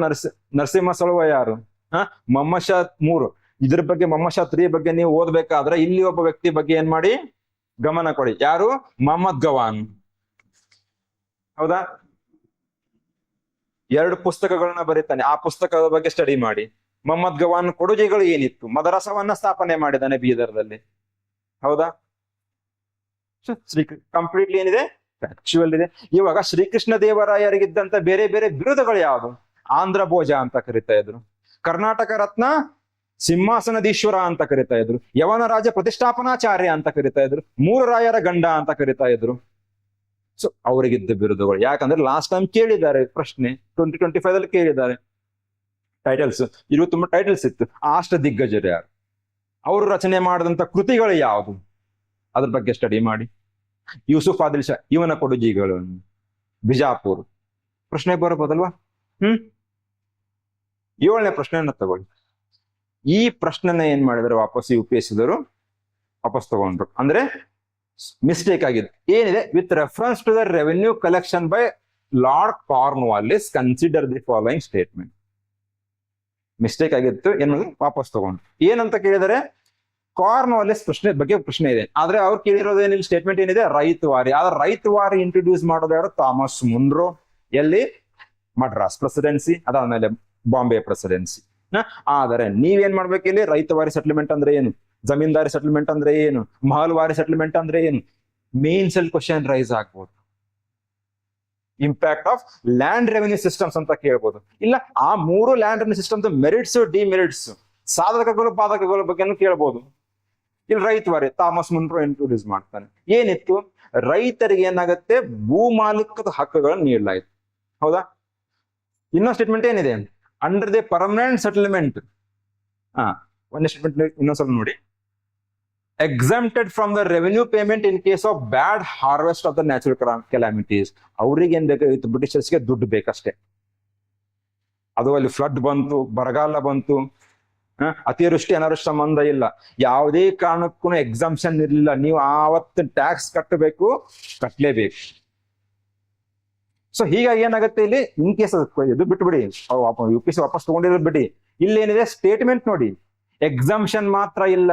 ನರಸಿಂಹ ಸಳುವ ಯಾರು, ಮೊಹಮ್ಮದ್ ಶಾ III. ಇದ್ರ ಬಗ್ಗೆ ಮೊಹಮ್ಮದ್ ಶಾ III ಬಗ್ಗೆ ನೀವು ಓದ್ಬೇಕಾದ್ರೆ ಇಲ್ಲಿ ಒಬ್ಬ ವ್ಯಕ್ತಿ ಬಗ್ಗೆ ಏನ್ ಮಾಡಿ ಗಮನ ಕೊಡಿ. ಯಾರು? ಮೊಹಮ್ಮದ್ ಗವಾನ್. ಹೌದಾ? 2 ಪುಸ್ತಕಗಳನ್ನ ಬರೀತಾನೆ. ಆ ಪುಸ್ತಕದ ಬಗ್ಗೆ ಸ್ಟಡಿ ಮಾಡಿ. ಮೊಹಮ್ಮದ್ ಗವಾನ್ ಕೊಡುಗೆಗಳು ಏನಿತ್ತು, ಮದರಸವನ್ನ ಸ್ಥಾಪನೆ ಮಾಡಿದ್ದಾನೆ ಬೀದರ್ದಲ್ಲಿ. ಹೌದಾ? ಕಂಪ್ಲೀಟ್ಲಿ ಏನಿದೆ, ಫ್ಯಾಕ್ಚುಯಲ್ ಇದೆ. ಇವಾಗ ಶ್ರೀಕೃಷ್ಣ ದೇವರಾಯರಿಗಿದ್ದಂತ ಬೇರೆ ಬೇರೆ ಬಿರುದುಗಳು ಯಾವುದು? ಆಂಧ್ರ ಭೋಜ ಅಂತ ಕರಿತಾ ಇದ್ರು, ಕರ್ನಾಟಕ ರತ್ನ ಸಿಂಹಾಸನದೀಶ್ವರ ಅಂತ ಕರಿತಾ ಇದ್ರು, ಯವನ ರಾಜ ಪ್ರತಿಷ್ಠಾಪನಾಚಾರ್ಯ ಅಂತ ಕರಿತಾ ಇದ್ರು, 3 ರಾಯರ ಗಂಡ ಅಂತ ಕರಿತಾ ಇದ್ರು. ಸೊ ಅವರಿಗಿದ್ದ ಬಿರುದುಗಳು. ಯಾಕಂದ್ರೆ ಲಾಸ್ಟ್ ಟೈಮ್ ಕೇಳಿದ್ದಾರೆ ಪ್ರಶ್ನೆ, 2025 ಅಲ್ಲಿ ಕೇಳಿದ್ದಾರೆ ಟೈಟಲ್ಸ್. ಇರುವ ತುಂಬಾ ಟೈಟಲ್ಸ್ ಇತ್ತು. ಅಷ್ಟ ದಿಗ್ಗಜರು ಯಾರು, ಅವರು ರಚನೆ ಮಾಡಿದಂತ ಕೃತಿಗಳು ಯಾವುದು, ಅದ್ರ ಬಗ್ಗೆ ಸ್ಟಡಿ ಮಾಡಿ. ಯೂಸುಫ್ ಆದಿಲ್ ಶಾ, ಇವನ ಕೊಡುಗೆಗಳು, ಬಿಜಾಪುರ್. ಪ್ರಶ್ನೆ ಬರಬಹುದಲ್ವಾ? 7ನೇ ಪ್ರಶ್ನೆಯನ್ನ ತಗೊಳ್ಳಿ. ಈ ಪ್ರಶ್ನೆನ ಏನ್ ಮಾಡಿದ್ರು, ವಾಪಸ್ UPSC ವಾಪಸ್ ತಗೊಂಡ್ರು. ಅಂದ್ರೆ ಮಿಸ್ಟೇಕ್ ಆಗಿದೆ. ಏನಿದೆ, with reference to the revenue collection by Lord Cornwallis consider the following statement. Mistake ಆಗಿತ್ತು, ಏನ್ ವಾಪಸ್ ತಗೊಂಡ್ರು. ಏನಂತ ಕೇಳಿದರೆ, ಕಾರ್ನ್ವಾಲಿಸ್ ಪ್ರಶ್ನೆ ಇದೆ. ಆದ್ರೆ ಅವ್ರು ಕೇಳಿರೋದು ಏನಿಲ್ಲ, ಸ್ಟೇಟ್ಮೆಂಟ್ ಏನಿದೆ, ರೈತವಾರಿ. ಆದ್ರೆ ರೈತವಾರಿ ಇಂಟ್ರೊಡ್ಯೂಸ್ ಮಾಡೋದು ಯಾರು? Thomas Munro. ಎಲ್ಲಿ? ಮಡ್ರಾಸ್ ಪ್ರೆಸಿಡೆನ್ಸಿ, ಅದಾದ್ಮೇಲೆ ಬಾಂಬೆ ಪ್ರೆಸಿಡೆನ್ಸಿ. ಆದರೆ ನೀವೇನ್ ಮಾಡ್ಬೇಕು, ಇಲ್ಲಿ ರೈತವಾರಿ ಸೆಟ್ಲ್ಮೆಂಟ್ ಅಂದ್ರೆ ಏನು, ಜಮೀನ್ದಾರಿ ಸೆಟ್ಲ್ಮೆಂಟ್ ಅಂದ್ರೆ ಏನು, ಮಹಲ್ವಾರಿ ಸೆಟ್ಲ್ಮೆಂಟ್ ಅಂದ್ರೆ ಏನು, ಮೇನ್ಸ್ ಅಲ್ಲಿ ಕ್ವಶನ್ ರೈಸ್ ಆಗ್ಬೋದು. Impact of land revenue systems ಅಂತ ಕೇಳ್ಬೋದು. ಇಲ್ಲ ಆ 3 land revenue systems merits, demerits, ಸಾಧಕಗಳು ಬಾಧಕಗಳ ಬಗ್ಗೆ ಕೇಳ್ಬೋದು. ಇಲ್ಲಿ ರೈತವಾರಿ ಥಾಮಸ್ ಮುನ್ರೋ ಇಂಟ್ರೊಡ್ಯೂಸ್ ಮಾಡ್ತಾನೆ. ಏನಿತ್ತು, ರೈತರಿಗೆ ಏನಾಗುತ್ತೆ, ಭೂ ಮಾಲೀಕದ ಹಕ್ಕುಗಳನ್ನು ನೀಡಲಾಯಿತು. ಹೌದಾ? ಇನ್ನೊಂದು ಸ್ಟೇಟ್ಮೆಂಟ್ ಏನಿದೆ, ಅಂಡರ್ ದಿ ಪರ್ಮನೆಂಟ್ ಸೆಟಲ್ಮೆಂಟ್. ಒಂದೇ ಸ್ಟೇಟ್ಮೆಂಟ್ ಇನ್ನೊಂದ್ಸಲ ನೋಡಿ. Exempted from the revenue payment in case of bad harvest of the natural calamities. ಅವ್ರಿಗೆ ಏನ್ ಬೇಕಾಗಿತ್ತು, ಬ್ರಿಟಿಷರ್ಸ್ಗೆ ದುಡ್ಡು ಬೇಕಷ್ಟೇ. ಅದು ಅಲ್ಲಿ ಫ್ಲಡ್ ಬಂತು, ಬರಗಾಲ ಬಂತು, ಅತಿವೃಷ್ಟಿ ಅನಾವೃಷ್ಟಿ ಸಂಬಂಧ ಇಲ್ಲ, ಯಾವುದೇ ಕಾರಣಕ್ಕೂ ಎಕ್ಸಾಮ್ಷನ್ ಇರಲಿಲ್ಲ. ನೀವು ಆವತ್ತು ಟ್ಯಾಕ್ಸ್ ಕಟ್ಟಲೇಬೇಕು. ಸೊ ಹೀಗಾಗಿ ಏನಾಗುತ್ತೆ, ಇಲ್ಲಿ ಇನ್ ಕೇಸ್ ಇದು ಬಿಟ್ಬಿಡಿ, UPSC ವಾಪಸ್ ತಗೊಂಡಿರೋದು ಬಿಡಿ. ಇಲ್ಲೇನಿದೆ ಸ್ಟೇಟ್ಮೆಂಟ್ ನೋಡಿ, ಎಕ್ಸಾಮ್ಷನ್ ಮಾತ್ರ ಇಲ್ಲ.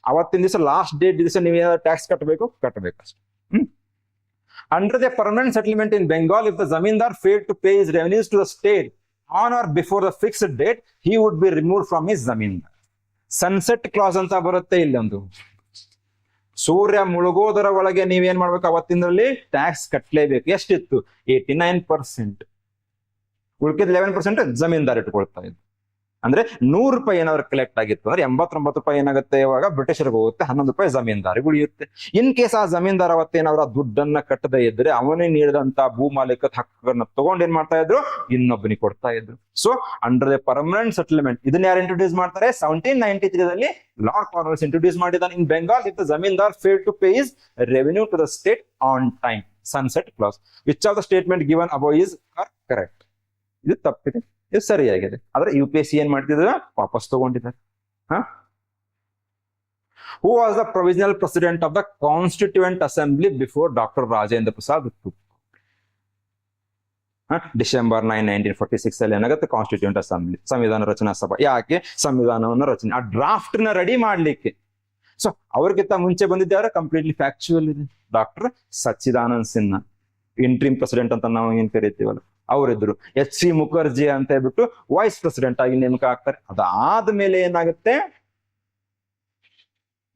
ಅವತ್ತಿನ ದಿವಸ ಲಾಸ್ಟ್ ಡೇಟ್ ದಿವಸ ನೀವು ಟ್ಯಾಕ್ಸ್ ಕಟ್ಟಬೇಕಷ್ಟೇ. Under the permanent settlement in Bengal, if the zamindar failed to pay his revenues to the state on or before the fixed date, he would be removed from his zamindar. Sunset class ಅಂತ ಬರುತ್ತೆ ಇಲ್ಲೊಂದು. ಸೂರ್ಯ ಮುಳುಗೋದರ ಒಳಗೆ ನೀವೇನ್ ಮಾಡ್ಬೇಕು, ಅವತ್ತಿನಲ್ಲಿ tax ಕಟ್ಲೇಬೇಕು. ಎಷ್ಟಿತ್ತು? 89%. ಉಳ್ಕಿದ 11% ಜಮೀನ್ದಾರ್ ಇಟ್ಕೊಳ್ತಾ ಇತ್ತು. ಅಂದ್ರೆ 100 ರೂಪಾಯಿ ಏನಾದ್ರು ಕಲೆಕ್ಟ್ ಆಗಿತ್ತು ಅಂದ್ರೆ 89 ರೂಪಾಯಿ ಏನಾಗುತ್ತೆ, ಇವಾಗ ಬ್ರಿಟಿಷರಿಗೆ ಹೋಗುತ್ತೆ, 11 ರೂಪಾಯಿ ಜಮೀನ್ದಾರಿಗೆ ಉಳಿಯುತ್ತೆ. ಇನ್ ಕೇಸ್ ಆ ಜಮೀನ್ದಾರ್ ಅವತ್ತೇನಾದ್ರು ಆ ದುಡ್ಡನ್ನ ಕಟ್ಟದೇ ಇದ್ರೆ ಅವನೇ ನೀಡಿದಂತ ಭೂ ಮಾಲೀಕದ ಹಕ್ಕನ್ನ ತಗೊಂಡ್ ಏನ್ ಮಾಡ್ತಾ ಇದ್ರು, ಇನ್ನೊಬ್ಬನಿಗೆ ಕೊಡ್ತಾ ಇದ್ರು. So under the permanent settlement, ಇದನ್ನ ಯಾರು ಇಂಟ್ರೊಡ್ಯೂಸ್ ಮಾಡ್ತಾರೆ? 1793 ಲಾರ್ಡ್ ಕಾರ್ನ್ವಾಲಿಸ್ ಇಂಟ್ರೊಡ್ಯೂಸ್ ಮಾಡಿದ್ದಾನೆ. In Bengal, if the zamindar fail to pay his revenue to the state on time, sunset clause. Which of the statement given above is correct? ಇದು ತಪ್ಪಿದೆ, ಇದು ಸರಿಯಾಗಿದೆ. ಆದ್ರೆ UPSC ಏನ್ ಮಾಡ್ತಿದ್ರು, ವಾಪಸ್ ತಗೊಂಡಿದ್ದಾರೆ. Who was the provisional president of the constituent assembly before doctor Rajendra Prasad? December 9, 1946 ಅಲ್ಲಿ ಏನಾಗುತ್ತೆ, ಕಾನ್ಸ್ಟಿಟ್ಯೂಯೆಂಟ್ ಅಸೆಂಬ್ಲಿ, ಸಂವಿಧಾನ ರಚನಾ ಸಭಾ. ಯಾಕೆ? ಸಂವಿಧಾನವನ್ನು ರಚನೆ, ಆ ಡ್ರಾಫ್ಟ್ ನ ರೆಡಿ ಮಾಡ್ಲಿಕ್ಕೆ. ಸೊ ಅವ್ರಿಗಿಂತ ಮುಂಚೆ ಬಂದಿದ್ದಾರೆ, ಕಂಪ್ಲೀಟ್ಲಿ ಫ್ಯಾಕ್ಚುಯಲ್ ಇದೆ, doctor Sachidanand Sinha, interim president ಅಂತ ನಾವು ಏನ್ ಕರಿತೀವಲ್ಲ, ಅವರಿದ್ರು. HC ಮುಖರ್ಜಿ ಅಂತ ಹೇಳ್ಬಿಟ್ಟು ವೈಸ್ ಪ್ರೆಸಿಡೆಂಟ್ ಆಗಿ ನೇಮಕ ಆಗ್ತಾರೆ. ಅದಾದ್ಮೇಲೆ ಏನಾಗುತ್ತೆ,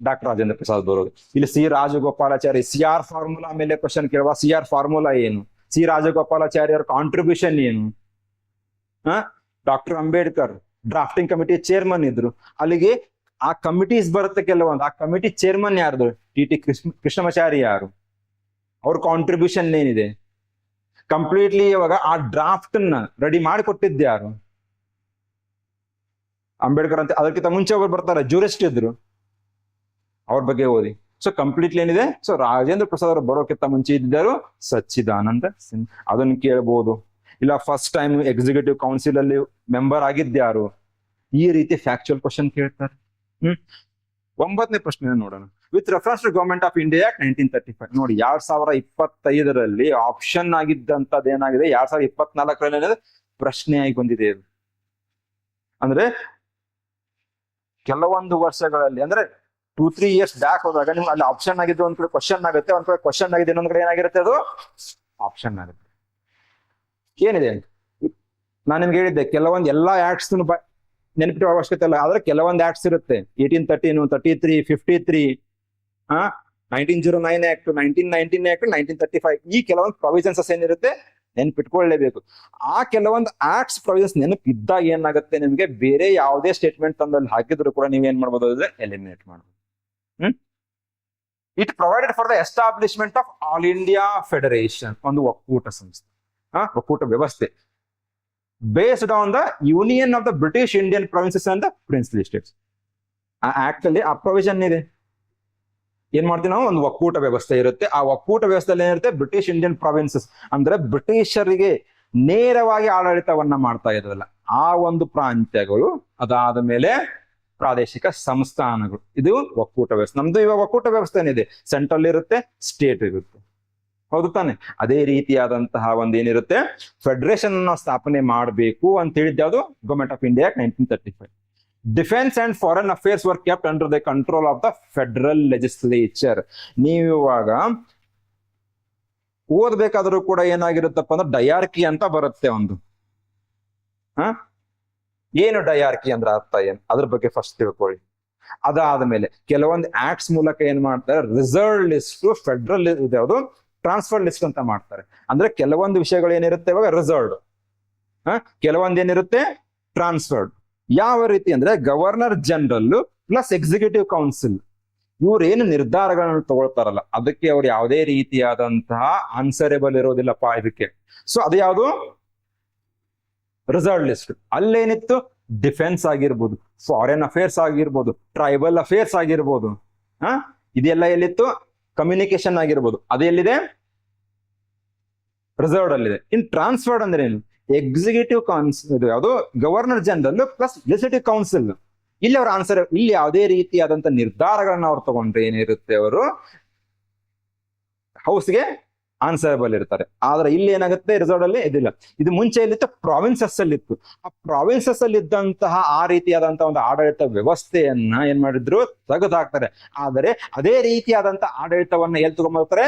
ಡಾಕ್ಟರ್ ರಾಜೇಂದ್ರ ಪ್ರಸಾದ್ ಬರೋದು. ಇಲ್ಲಿ C ರಾಜಗೋಪಾಲಾಚಾರಿ, CR ಫಾರ್ಮುಲಾ ಮೇಲೆ ಕ್ವಶನ್ ಕೇಳುವ. CR ಫಾರ್ಮುಲಾ ಏನು? C ರಾಜಗೋಪಾಲಾಚಾರ್ಯರ ಕಾಂಟ್ರಿಬ್ಯೂಷನ್ ಏನು? Doctor Ambedkar drafting committee chairman ಇದ್ರು. ಅಲ್ಲಿಗೆ ಆ ಕಮಿಟೀಸ್ ಬರುತ್ತೆ ಕೆಲವೊಂದು. ಆ ಕಮಿಟಿ ಚೇರ್ಮನ್ ಯಾರ್ದು? TT ಕೃಷ್ಣಮಾಚಾರಿ ಯಾರು? ಅವ್ರ ಕಾಂಟ್ರಿಬ್ಯೂಷನ್ ಏನಿದೆ? ಕಂಪ್ಲೀಟ್ಲಿ ಇವಾಗ ಆ ಡ್ರಾಫ್ಟ್ ನ ರೆಡಿ ಮಾಡಿ ಕೊಟ್ಟಿದ್ದ ಯಾರು? ಅಂಬೇಡ್ಕರ್ ಅಂತ. ಅದಕ್ಕಿಂತ ಮುಂಚೆ ಒಬ್ರು ಬರ್ತಾರೆ, ಜೂರಿಸ್ಟ್ ಇದ್ರು, ಅವ್ರ ಬಗ್ಗೆ ಓದಿ. ಸೊ ಕಂಪ್ಲೀಟ್ಲಿ ಏನಿದೆ, ಸೊ ರಾಜೇಂದ್ರ ಪ್ರಸಾದ್ ಅವರು ಬರೋಕ್ಕಿಂತ ಮುಂಚೆ ಇದ್ದರು ಸಚ್ಚಿದಾನಂದ ಸಿನ್ಹಾ. ಅದನ್ನ ಕೇಳ್ಬೋದು. ಇಲ್ಲ ಫಸ್ಟ್ ಟೈಮ್ ಎಕ್ಸಿಕ್ಯೂಟಿವ್ ಕೌನ್ಸಿಲ್ ಅಲ್ಲಿ ಮೆಂಬರ್ ಆಗಿದ್ಯಾರು? ಈ ರೀತಿ ಫ್ಯಾಕ್ಚುಯಲ್ ಕ್ವಶನ್ ಕೇಳ್ತಾರೆ. 9ನೇ ಪ್ರಶ್ನೆ ನೋಡೋಣ. With reference to government of India act 1935. ನೋಡಿ, 2025 ಆಪ್ಷನ್ ಆಗಿದ್ದಂತದ್ದು ಏನಾಗಿದೆ, 2024 ಪ್ರಶ್ನೆ ಆಗಿ ಬಂದಿದೆ. ಅಂದ್ರೆ ಕೆಲವೊಂದು ವರ್ಷಗಳಲ್ಲಿ, ಅಂದ್ರೆ 2-3 years ಬ್ಯಾಕ್ ಹೋದಾಗ ನಿಮ್ಗೆ ಅಲ್ಲಿ ಆಪ್ಷನ್ ಆಗಿದ್ದು ಒಂದ್ ಕಡೆ ಕ್ವಶನ್ ಆಗುತ್ತೆ, ಒಂದ್ ಕಡೆ ಕ್ವಶನ್ ಆಗಿದೆ, ಇನ್ನೊಂದ್ ಕಡೆ ಏನಾಗಿರುತ್ತೆ, ಅದು ಆಪ್ಷನ್ ಆಗುತ್ತೆ. ಏನಿದೆ ನಾನು ನಿಮ್ಗೆ ಹೇಳಿದ್ದೆ, ಕೆಲವೊಂದು ಎಲ್ಲಾ ಆಕ್ಟ್ಸ್ ನೆನಪಿಟ್ಟು ಅವಶ್ಯಕತೆ ಇಲ್ಲ. ಆದ್ರೆ ಕೆಲವೊಂದು ಆಕ್ಟ್ಸ್ ಇರುತ್ತೆ, 1813, 33, 53, 1909 ಆಕ್ಟ್, 1919 ಆಕ್ಟ್, 1935. ಈ ಕೆಲವೊಂದು ಪ್ರೊವಿಷನ್ಸ್ ಏನಿರುತ್ತೆ ನೆನ್ಪಿಟ್ಕೊಳ್ಳೇಬೇಕು. ಆ ಕೆಲವೊಂದು ಆಕ್ಟ್ಸ್ ಪ್ರೊವಿಷನ್ಸ್ ನೆನಪಿದ್ದಾಗ ಏನಾಗುತ್ತೆ, ನಿಮ್ಗೆ ಬೇರೆ ಯಾವುದೇ ಸ್ಟೇಟ್ಮೆಂಟ್ ತಂದಲ್ಲಿ ಹಾಕಿದ್ರು ಕೂಡ ನೀವೇನ್ ಮಾಡ್ಬೋದು ಅಂದ್ರೆ ಎಲಿಮಿನೇಟ್ ಮಾಡ್ಬೋದು. It provided for the establishment of all India federation, ಒಂದು ಒಕ್ಕೂಟ ಸಂಸ್ಥೆ, ಒಕ್ಕೂಟ ವ್ಯವಸ್ಥೆ, based on the union of the British Indian provinces and the princely States. ಆ ಆಕ್ಟ್ ಅಲ್ಲಿ ಆ ಪ್ರೊವಿಷನ್ ಇದೆ. ಏನ್ ಮಾಡ್ತೀವಿ ನಾವು, ಒಂದು ಒಕ್ಕೂಟ ವ್ಯವಸ್ಥೆ ಇರುತ್ತೆ. ಆ ಒಕ್ಕೂಟ ವ್ಯವಸ್ಥೆಯಲ್ಲಿ ಏನಿರುತ್ತೆ, ಬ್ರಿಟಿಷ್ ಇಂಡಿಯನ್ ಪ್ರಾವಿನ್ಸಸ್, ಅಂದ್ರೆ ಬ್ರಿಟಿಷರಿಗೆ ನೇರವಾಗಿ ಆಡಳಿತವನ್ನ ಮಾಡ್ತಾ ಇರೋದಿಲ್ಲ ಆ ಒಂದು ಪ್ರಾಂತ್ಯಗಳು, ಅದಾದ ಮೇಲೆ ಪ್ರಾದೇಶಿಕ ಸಂಸ್ಥಾನಗಳು. ಇದು ಒಕ್ಕೂಟ ವ್ಯವಸ್ಥೆ. ನಮ್ದು ಇವಾಗ ಒಕ್ಕೂಟ ವ್ಯವಸ್ಥೆ ಏನಿದೆ, ಸೆಂಟ್ರಲ್ ಇರುತ್ತೆ, ಸ್ಟೇಟ್ ಇರುತ್ತೆ, ಹೌದು ತಾನೆ? ಅದೇ ರೀತಿಯಾದಂತಹ ಒಂದೇನಿರುತ್ತೆ, ಫೆಡರೇಷನ್ ಅನ್ನ ಸ್ಥಾಪನೆ ಮಾಡಬೇಕು ಅಂತ ಹೇಳಿದ್ದು ಯಾವುದು, government of India 1935. Defence and foreign affairs var kept under the control of the federal legislature. ನೀವು ಇವಾಗ ಓದ್ಬೇಕಾದ್ರೂ ಕೂಡ ಏನಾಗಿರುತ್ತಪ್ಪ ಅಂದ್ರೆ ಡಯಾರ್ಕಿ ಅಂತ ಬರುತ್ತೆ ಒಂದು. ಏನು ಡಯಾರ್ಕಿ ಅಂದ್ರೆ ಅರ್ಥ ಏನು, ಅದ್ರ ಬಗ್ಗೆ ಫಸ್ಟ್ ತಿಳ್ಕೊಳ್ಳಿ. ಅದಾದ್ಮೇಲೆ ಕೆಲವೊಂದು ಆಕ್ಟ್ಸ್ ಮೂಲಕ ಏನ್ ಮಾಡ್ತಾರೆ, ರಿಸರ್ವ್ ಲಿಸ್ಟ್, ಫೆಡರಲ್ ಯಾವುದು ಟ್ರಾನ್ಸ್ಫರ್ ಲಿಸ್ಟ್ ಅಂತ ಮಾಡ್ತಾರೆ. ಅಂದ್ರೆ ಕೆಲವೊಂದು ವಿಷಯಗಳು ಏನಿರುತ್ತೆ ಇವಾಗ ರಿಸರ್ವ್ಡ್, ಕೆಲವೊಂದು ಏನಿರುತ್ತೆ ಟ್ರಾನ್ಸ್ಫರ್ಡ್. ಯಾವ ರೀತಿ ಅಂದ್ರೆ governor general plus executive council ಇವ್ರು ಏನು ನಿರ್ಧಾರಗಳನ್ನು ತಗೊಳ್ತಾರಲ್ಲ, ಅದಕ್ಕೆ ಅವ್ರು ಯಾವುದೇ ರೀತಿಯಾದಂತಹ ಆನ್ಸರೇಬಲ್ ಇರೋದಿಲ್ಲಪ್ಪ ಇದಕ್ಕೆ. ಸೊ ಅದು ಯಾವುದು, ರಿಸರ್ವ್ ಲಿಸ್ಟ್. ಅಲ್ಲೇನಿತ್ತು, ಡಿಫೆನ್ಸ್ ಆಗಿರ್ಬೋದು, ಫಾರಿನ್ ಅಫೇರ್ಸ್ ಆಗಿರ್ಬೋದು, ಟ್ರೈಬಲ್ ಅಫೇರ್ಸ್ ಆಗಿರ್ಬೋದು, ಇದೆಲ್ಲ ಎಲ್ಲಿತ್ತು, ಕಮ್ಯುನಿಕೇಶನ್ ಆಗಿರ್ಬೋದು, ಅದೆಲ್ಲಿದೆ, ರಿಸರ್ವ್ಡ್ ಅಲ್ಲಿದೆ. ಇನ್ ಟ್ರಾನ್ಸ್ಫರ್ಡ್ ಅಂದ್ರೆ ಏನು, ಎಕ್ಸಿಕ್ಯೂಟಿವ್ ಕೌನ್ಸಿಲ್, ಇದು ಯಾವುದು governor general plus legislative council. ಇಲ್ಲಿ ಅವ್ರ ಆನ್ಸರ್, ಇಲ್ಲಿ ಯಾವುದೇ ರೀತಿಯಾದಂತ ನಿರ್ಧಾರಗಳನ್ನ ಅವ್ರು ತಗೊಂಡ್ರೆ ಏನಿರುತ್ತೆ, ಅವರು ಹೌಸ್ಗೆ ಆನ್ಸರಬಲ್ ಇರ್ತಾರೆ. ಆದ್ರೆ ಇಲ್ಲಿ ಏನಾಗುತ್ತೆ, ರಿಸರ್ವ್ ಅಲ್ಲಿ ಇದಿಲ್ಲ. ಇದು ಮುಂಚೆ ಎಲ್ಲಿತ್ತು, ಪ್ರಾವಿನ್ಸಸ್ ಅಲ್ಲಿ ಇತ್ತು. ಆ ಪ್ರಾವಿನ್ಸಸ್ ಅಲ್ಲಿ ಇದ್ದಂತಹ ಆ ರೀತಿಯಾದಂತಹ ಒಂದು ಆಡಳಿತ ವ್ಯವಸ್ಥೆಯನ್ನ ಏನ್ ಮಾಡಿದ್ರು, ತೆಗೆದು ಹಾಕ್ತಾರೆ. ಆದರೆ ಅದೇ ರೀತಿಯಾದಂತ ಆಡಳಿತವನ್ನ ಎಲ್ಲಿ ತಗೊಂಡ್ಬರ್ತಾರೆ,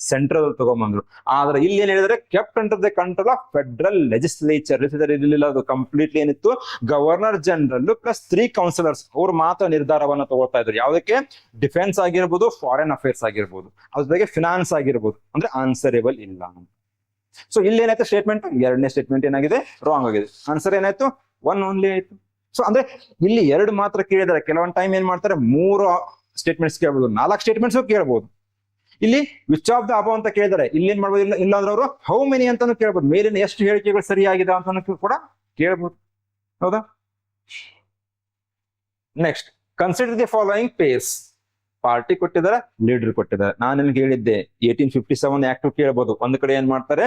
ಸೆಂಟ್ರಲ್ ತಗೊಂಬಂದ್ರು. ಆದ್ರೆ ಇಲ್ಲಿ ಏನ್ ಹೇಳಿದ್ರೆ kept under the control of federal legislature. ಇರಲಿಲ್ಲ, ಅದು ಕಂಪ್ಲೀಟ್ಲಿ ಏನಿತ್ತು, ಗವರ್ನರ್ ಜನರಲ್ ಪ್ಲಸ್ 3 ಕೌನ್ಸಿಲರ್ಸ್ ಅವ್ರು ಮಾತ್ರ ನಿರ್ಧಾರವನ್ನ ತಗೋತಾ ಇದ್ರು. ಯಾವುದಕ್ಕೆ? ಡಿಫೆನ್ಸ್ ಆಗಿರ್ಬೋದು, ಫಾರಿನ್ ಅಫೇರ್ಸ್ ಆಗಿರ್ಬೋದು, ಅದ್ರ ಬಗ್ಗೆ ಫಿನಾನ್ಸ್ ಆಗಿರ್ಬೋದು. ಅಂದ್ರೆ ಆನ್ಸರೇಬಲ್ ಇಲ್ಲ. ಸೊ ಇಲ್ಲಿ ಏನಾಯ್ತು ಸ್ಟೇಟ್ಮೆಂಟ್? ಎರಡನೇ ಸ್ಟೇಟ್ಮೆಂಟ್ ಏನಾಗಿದೆ? ರಾಂಗ್ ಆಗಿದೆ. ಆನ್ಸರ್ ಏನಾಯ್ತು? 1 ಓನ್ಲಿ ಆಯ್ತು. ಸೊ ಅಂದ್ರೆ ಇಲ್ಲಿ 2 ಮಾತ್ರ ಕೇಳಿದಾರೆ. ಕೆಲವೊಂದು ಟೈಮ್ ಏನ್ ಮಾಡ್ತಾರೆ, 3 ಸ್ಟೇಟ್ಮೆಂಟ್ಸ್ ಕೇಳ್ಬೋದು, 4 ಸ್ಟೇಟ್ಮೆಂಟ್ಸ್ ಕೇಳ್ಬೋದು. ಇಲ್ಲಿ ವಿಚ್ ಆಫ್ ದ ಅಬೌವ್ ಅಂತ ಕೇಳಿದಾರೆ, ಇಲ್ಲಿ ಏನ್ ಮಾಡ್ಬೋದು, ಇಲ್ಲ ಅಂದ್ರೆ ಅವರು ಹೌ ಮೆನಿ ಅಂತಾನು ಕೇಳ್ಬೋದು, ಮೇಲಿನ ಎಷ್ಟು ಹೇಳಿಕೆಗಳು ಸರಿಯಾಗಿದೆ ಅಂತಾನು ಕೂಡ ಕೇಳ್ಬೋದು. ಹೌದಾ? Next, consider the following pairs. Party ಕೊಟ್ಟಿದ್ದಾರೆ, ಲೀಡರ್ ಕೊಟ್ಟಿದ್ದಾರೆ. ನಾನು ನಿಮ್ಗೆ ಹೇಳಿದ್ದೆ 1857 ಆಕ್ಟ್ ಕೇಳ್ಬೋದು. ಒಂದ್ ಕಡೆ ಏನ್ ಮಾಡ್ತಾರೆ,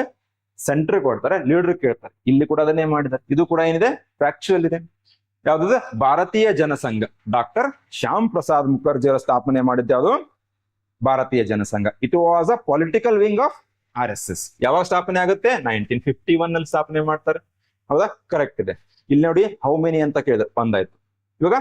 ಸೆಂಟರ್ ಕೊಡ್ತಾರೆ, ಲೀಡರ್ ಕೇಳ್ತಾರೆ. ಇಲ್ಲಿ ಕೂಡ ಅದನ್ನೇ ಮಾಡಿದ್ದಾರೆ. ಇದು ಕೂಡ ಏನಿದೆ, ಫ್ಯಾಕ್ಚುಯಲ್ ಇದೆ. ಯಾವ್ದು? ಭಾರತೀಯ ಜನಸಂಘ. ಡಾಕ್ಟರ್ ಶ್ಯಾಮ್ ಪ್ರಸಾದ್ ಮುಖರ್ಜಿ ಅವರ ಸ್ಥಾಪನೆ ಮಾಡಿದ್ದೆ ಯಾವುದು? Bharatiya Jana Sangh. It was a political wing of RSS. ಯಾವಾಗ ಸ್ಥಾಪನೆ ಆಗುತ್ತೆ? 1951 ನಲ್ಲಿ ಸ್ಥಾಪನೆ ಮಾಡ್ತಾರೆ. ಹೌದಾ? ಕರೆಕ್ಟ್ ಇದೆ. ಇಲ್ಲಿ ನೋಡಿ ಹೌ ಮೆನಿ ಅಂತ ಕೇಳಿದ್ರೆ ಒಂದಾಯ್ತು. ಇವಾಗ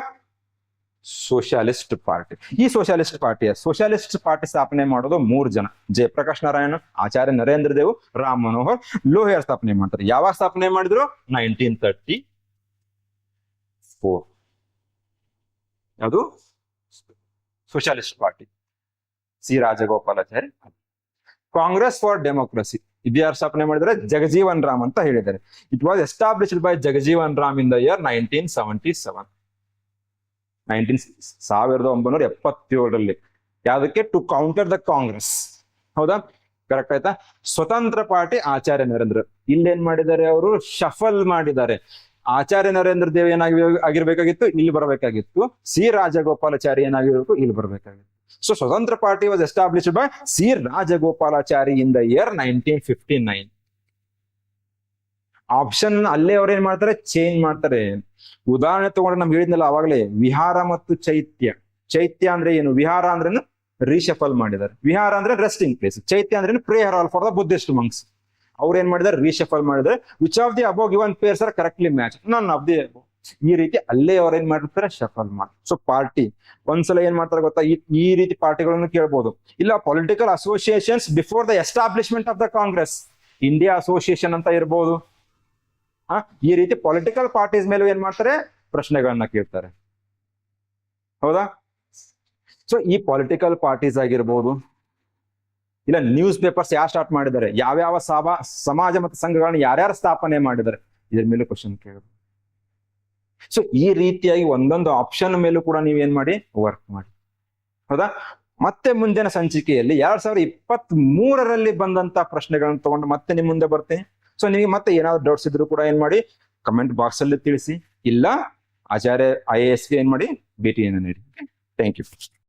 ಸೋಷಿಯಾಲಿಸ್ಟ್ ಪಾರ್ಟಿ. ಈ ಸೋಷಿಯಾಲಿಸ್ಟ್ ಪಾರ್ಟಿ ಸ್ಥಾಪನೆ ಮಾಡೋದು 3 ಜನ: ಜಯಪ್ರಕಾಶ್ ನಾರಾಯಣ, ಆಚಾರ್ಯ ನರೇಂದ್ರ ದೇವ್, ರಾಮ್ ಮನೋಹರ್ ಲೋಹಿಯಾ ಸ್ಥಾಪನೆ ಮಾಡ್ತಾರೆ. ಯಾವಾಗ ಸ್ಥಾಪನೆ ಮಾಡಿದ್ರು? 1934. ಯಾವುದು? Socialist party, C Rajagopalachari. Congress for democracy ಇದ್ಯಾರು ಸ್ಥಾಪನೆ ಮಾಡಿದರೆ? ಜಗಜೀವನ್ ರಾಮ್ ಅಂತ ಹೇಳಿದ್ದಾರೆ. It was established by Jagjivan Ram in the year 1977. 1977ರಲ್ಲಿ. ಯಾವ್ದಕ್ಕೆ? To counter the Congress. ಹೌದಾ? ಕರೆಕ್ಟ್ ಆಯ್ತಾ? ಸ್ವತಂತ್ರ ಪಾರ್ಟಿ ಆಚಾರ್ಯ ನರೇಂದ್ರ. ಇಲ್ಲೇನ್ ಮಾಡಿದ್ದಾರೆ ಅವರು? ಶಫಲ್ ಮಾಡಿದ್ದಾರೆ. ಆಚಾರ್ಯ ನರೇಂದ್ರ ದೇವ್ ಆಗಿರ್ಬೇಕಾಗಿತ್ತು, ಇಲ್ಲಿ ಬರಬೇಕಾಗಿತ್ತು. ಸಿ ರಾಜಗೋಪಾಲಾಚಾರಿ ಏನಾಗಿರ್ಬೇಕು? ಇಲ್ಲಿ ಬರಬೇಕಾಗಿತ್ತು. ಸೊ ಸ್ವತಂತ್ರ party was established by C Rajagopalachari in the year 1959. Option ಅಲ್ಲೇ ಅವ್ರು ಏನ್ ಮಾಡ್ತಾರೆ? ಚೇಂಜ್ ಮಾಡ್ತಾರೆ. ಉದಾಹರಣೆ ತಗೊಂಡ್ರೆ ನಮ್ಗೆ ಹೇಳಿದ್ನಲ್ಲ ಅವಾಗಲೇ, ವಿಹಾರ ಮತ್ತು ಚೈತ್ಯ. ಚೈತ್ಯ ಅಂದ್ರೆ ಏನು? ವಿಹಾರ ಅಂದ್ರೆ ರೀಶಫಲ್ ಮಾಡಿದ್ದಾರೆ. ವಿಹಾರ ಅಂದ್ರೆ ರೆಸ್ಟಿಂಗ್ ಪ್ಲೇಸ್. ಚೈತ್ಯ ಅಂದ್ರೆ prayer hall for the Buddhist monks. ಅವ್ರು ಏನ್ ಮಾಡಿದಾರೆ? ರೀಶಫಲ್ ಮಾಡಿದ್ರೆ which of the above given pairs are correctly match, none of the above. ಈ ರೀತಿ ಅಲ್ಲೇ ಅವ್ರು ಏನ್ ಮಾಡಿರ್ತಾರೆ? ಶಫಲ್ ಮಾಡಿ. ಸೊ ಪಾರ್ಟಿ ಒಂದ್ಸಲ ಏನ್ ಮಾಡ್ತಾರೆ ಗೊತ್ತಾ? ಈ ರೀತಿ ಪಾರ್ಟಿಗಳನ್ನು ಕೇಳ್ಬೋದು. ಇಲ್ಲ, political associations before the establishment of the Congress, India association ಅಂತ ಇರ್ಬೋದು. ಈ ರೀತಿ ಪೊಲಿಟಿಕಲ್ ಪಾರ್ಟೀಸ್ ಮೇಲೆ ಏನ್ ಮಾಡ್ತಾರೆ? ಪ್ರಶ್ನೆಗಳನ್ನ ಕೇಳ್ತಾರೆ. ಹೌದಾ? ಸೊ ಈ ಪೊಲಿಟಿಕಲ್ ಪಾರ್ಟೀಸ್ ಆಗಿರ್ಬೋದು, ಇಲ್ಲ ನ್ಯೂಸ್ ಪೇಪರ್ಸ್ ಯಾರು ಸ್ಟಾರ್ಟ್ ಮಾಡಿದ್ದಾರೆ, ಯಾವ್ಯಾವ ಸಮಾಜ ಮತ್ತು ಸಂಘಗಳನ್ನ ಯಾರ್ಯಾರು ಸ್ಥಾಪನೆ ಮಾಡಿದ್ದಾರೆ, ಇದ್ರ ಮೇಲೆ ಕ್ವಶನ್ ಕೇಳಬಹುದು. ಸೊ ಈ ರೀತಿಯಾಗಿ ಒಂದೊಂದು ಆಪ್ಷನ್ ಮೇಲೂ ಕೂಡ ನೀವೇನ್ ಮಾಡಿ? ವರ್ಕ್ ಮಾಡಿ. ಹೌದಾ? ಮತ್ತೆ ಮುಂದಿನ ಸಂಚಿಕೆಯಲ್ಲಿ 2023ರಲ್ಲಿ ಬಂದಂತ ಪ್ರಶ್ನೆಗಳನ್ನ ತಗೊಂಡು ಮತ್ತೆ ನಿಮ್ ಮುಂದೆ ಬರ್ತೀನಿ. ಸೊ ನಿಮಗೆ ಮತ್ತೆ ಏನಾದ್ರು ಡೌಟ್ಸ್ ಇದ್ರು ಕೂಡ ಏನ್ ಮಾಡಿ? ಕಮೆಂಟ್ ಬಾಕ್ಸ್ ಅಲ್ಲಿ ತಿಳಿಸಿ. ಇಲ್ಲ ಆಚಾರ್ಯ IAS ಗೆ ಏನ್ ಮಾಡಿ? ಭೇಟಿಯನ್ನು ನೀಡಿ. Thank you.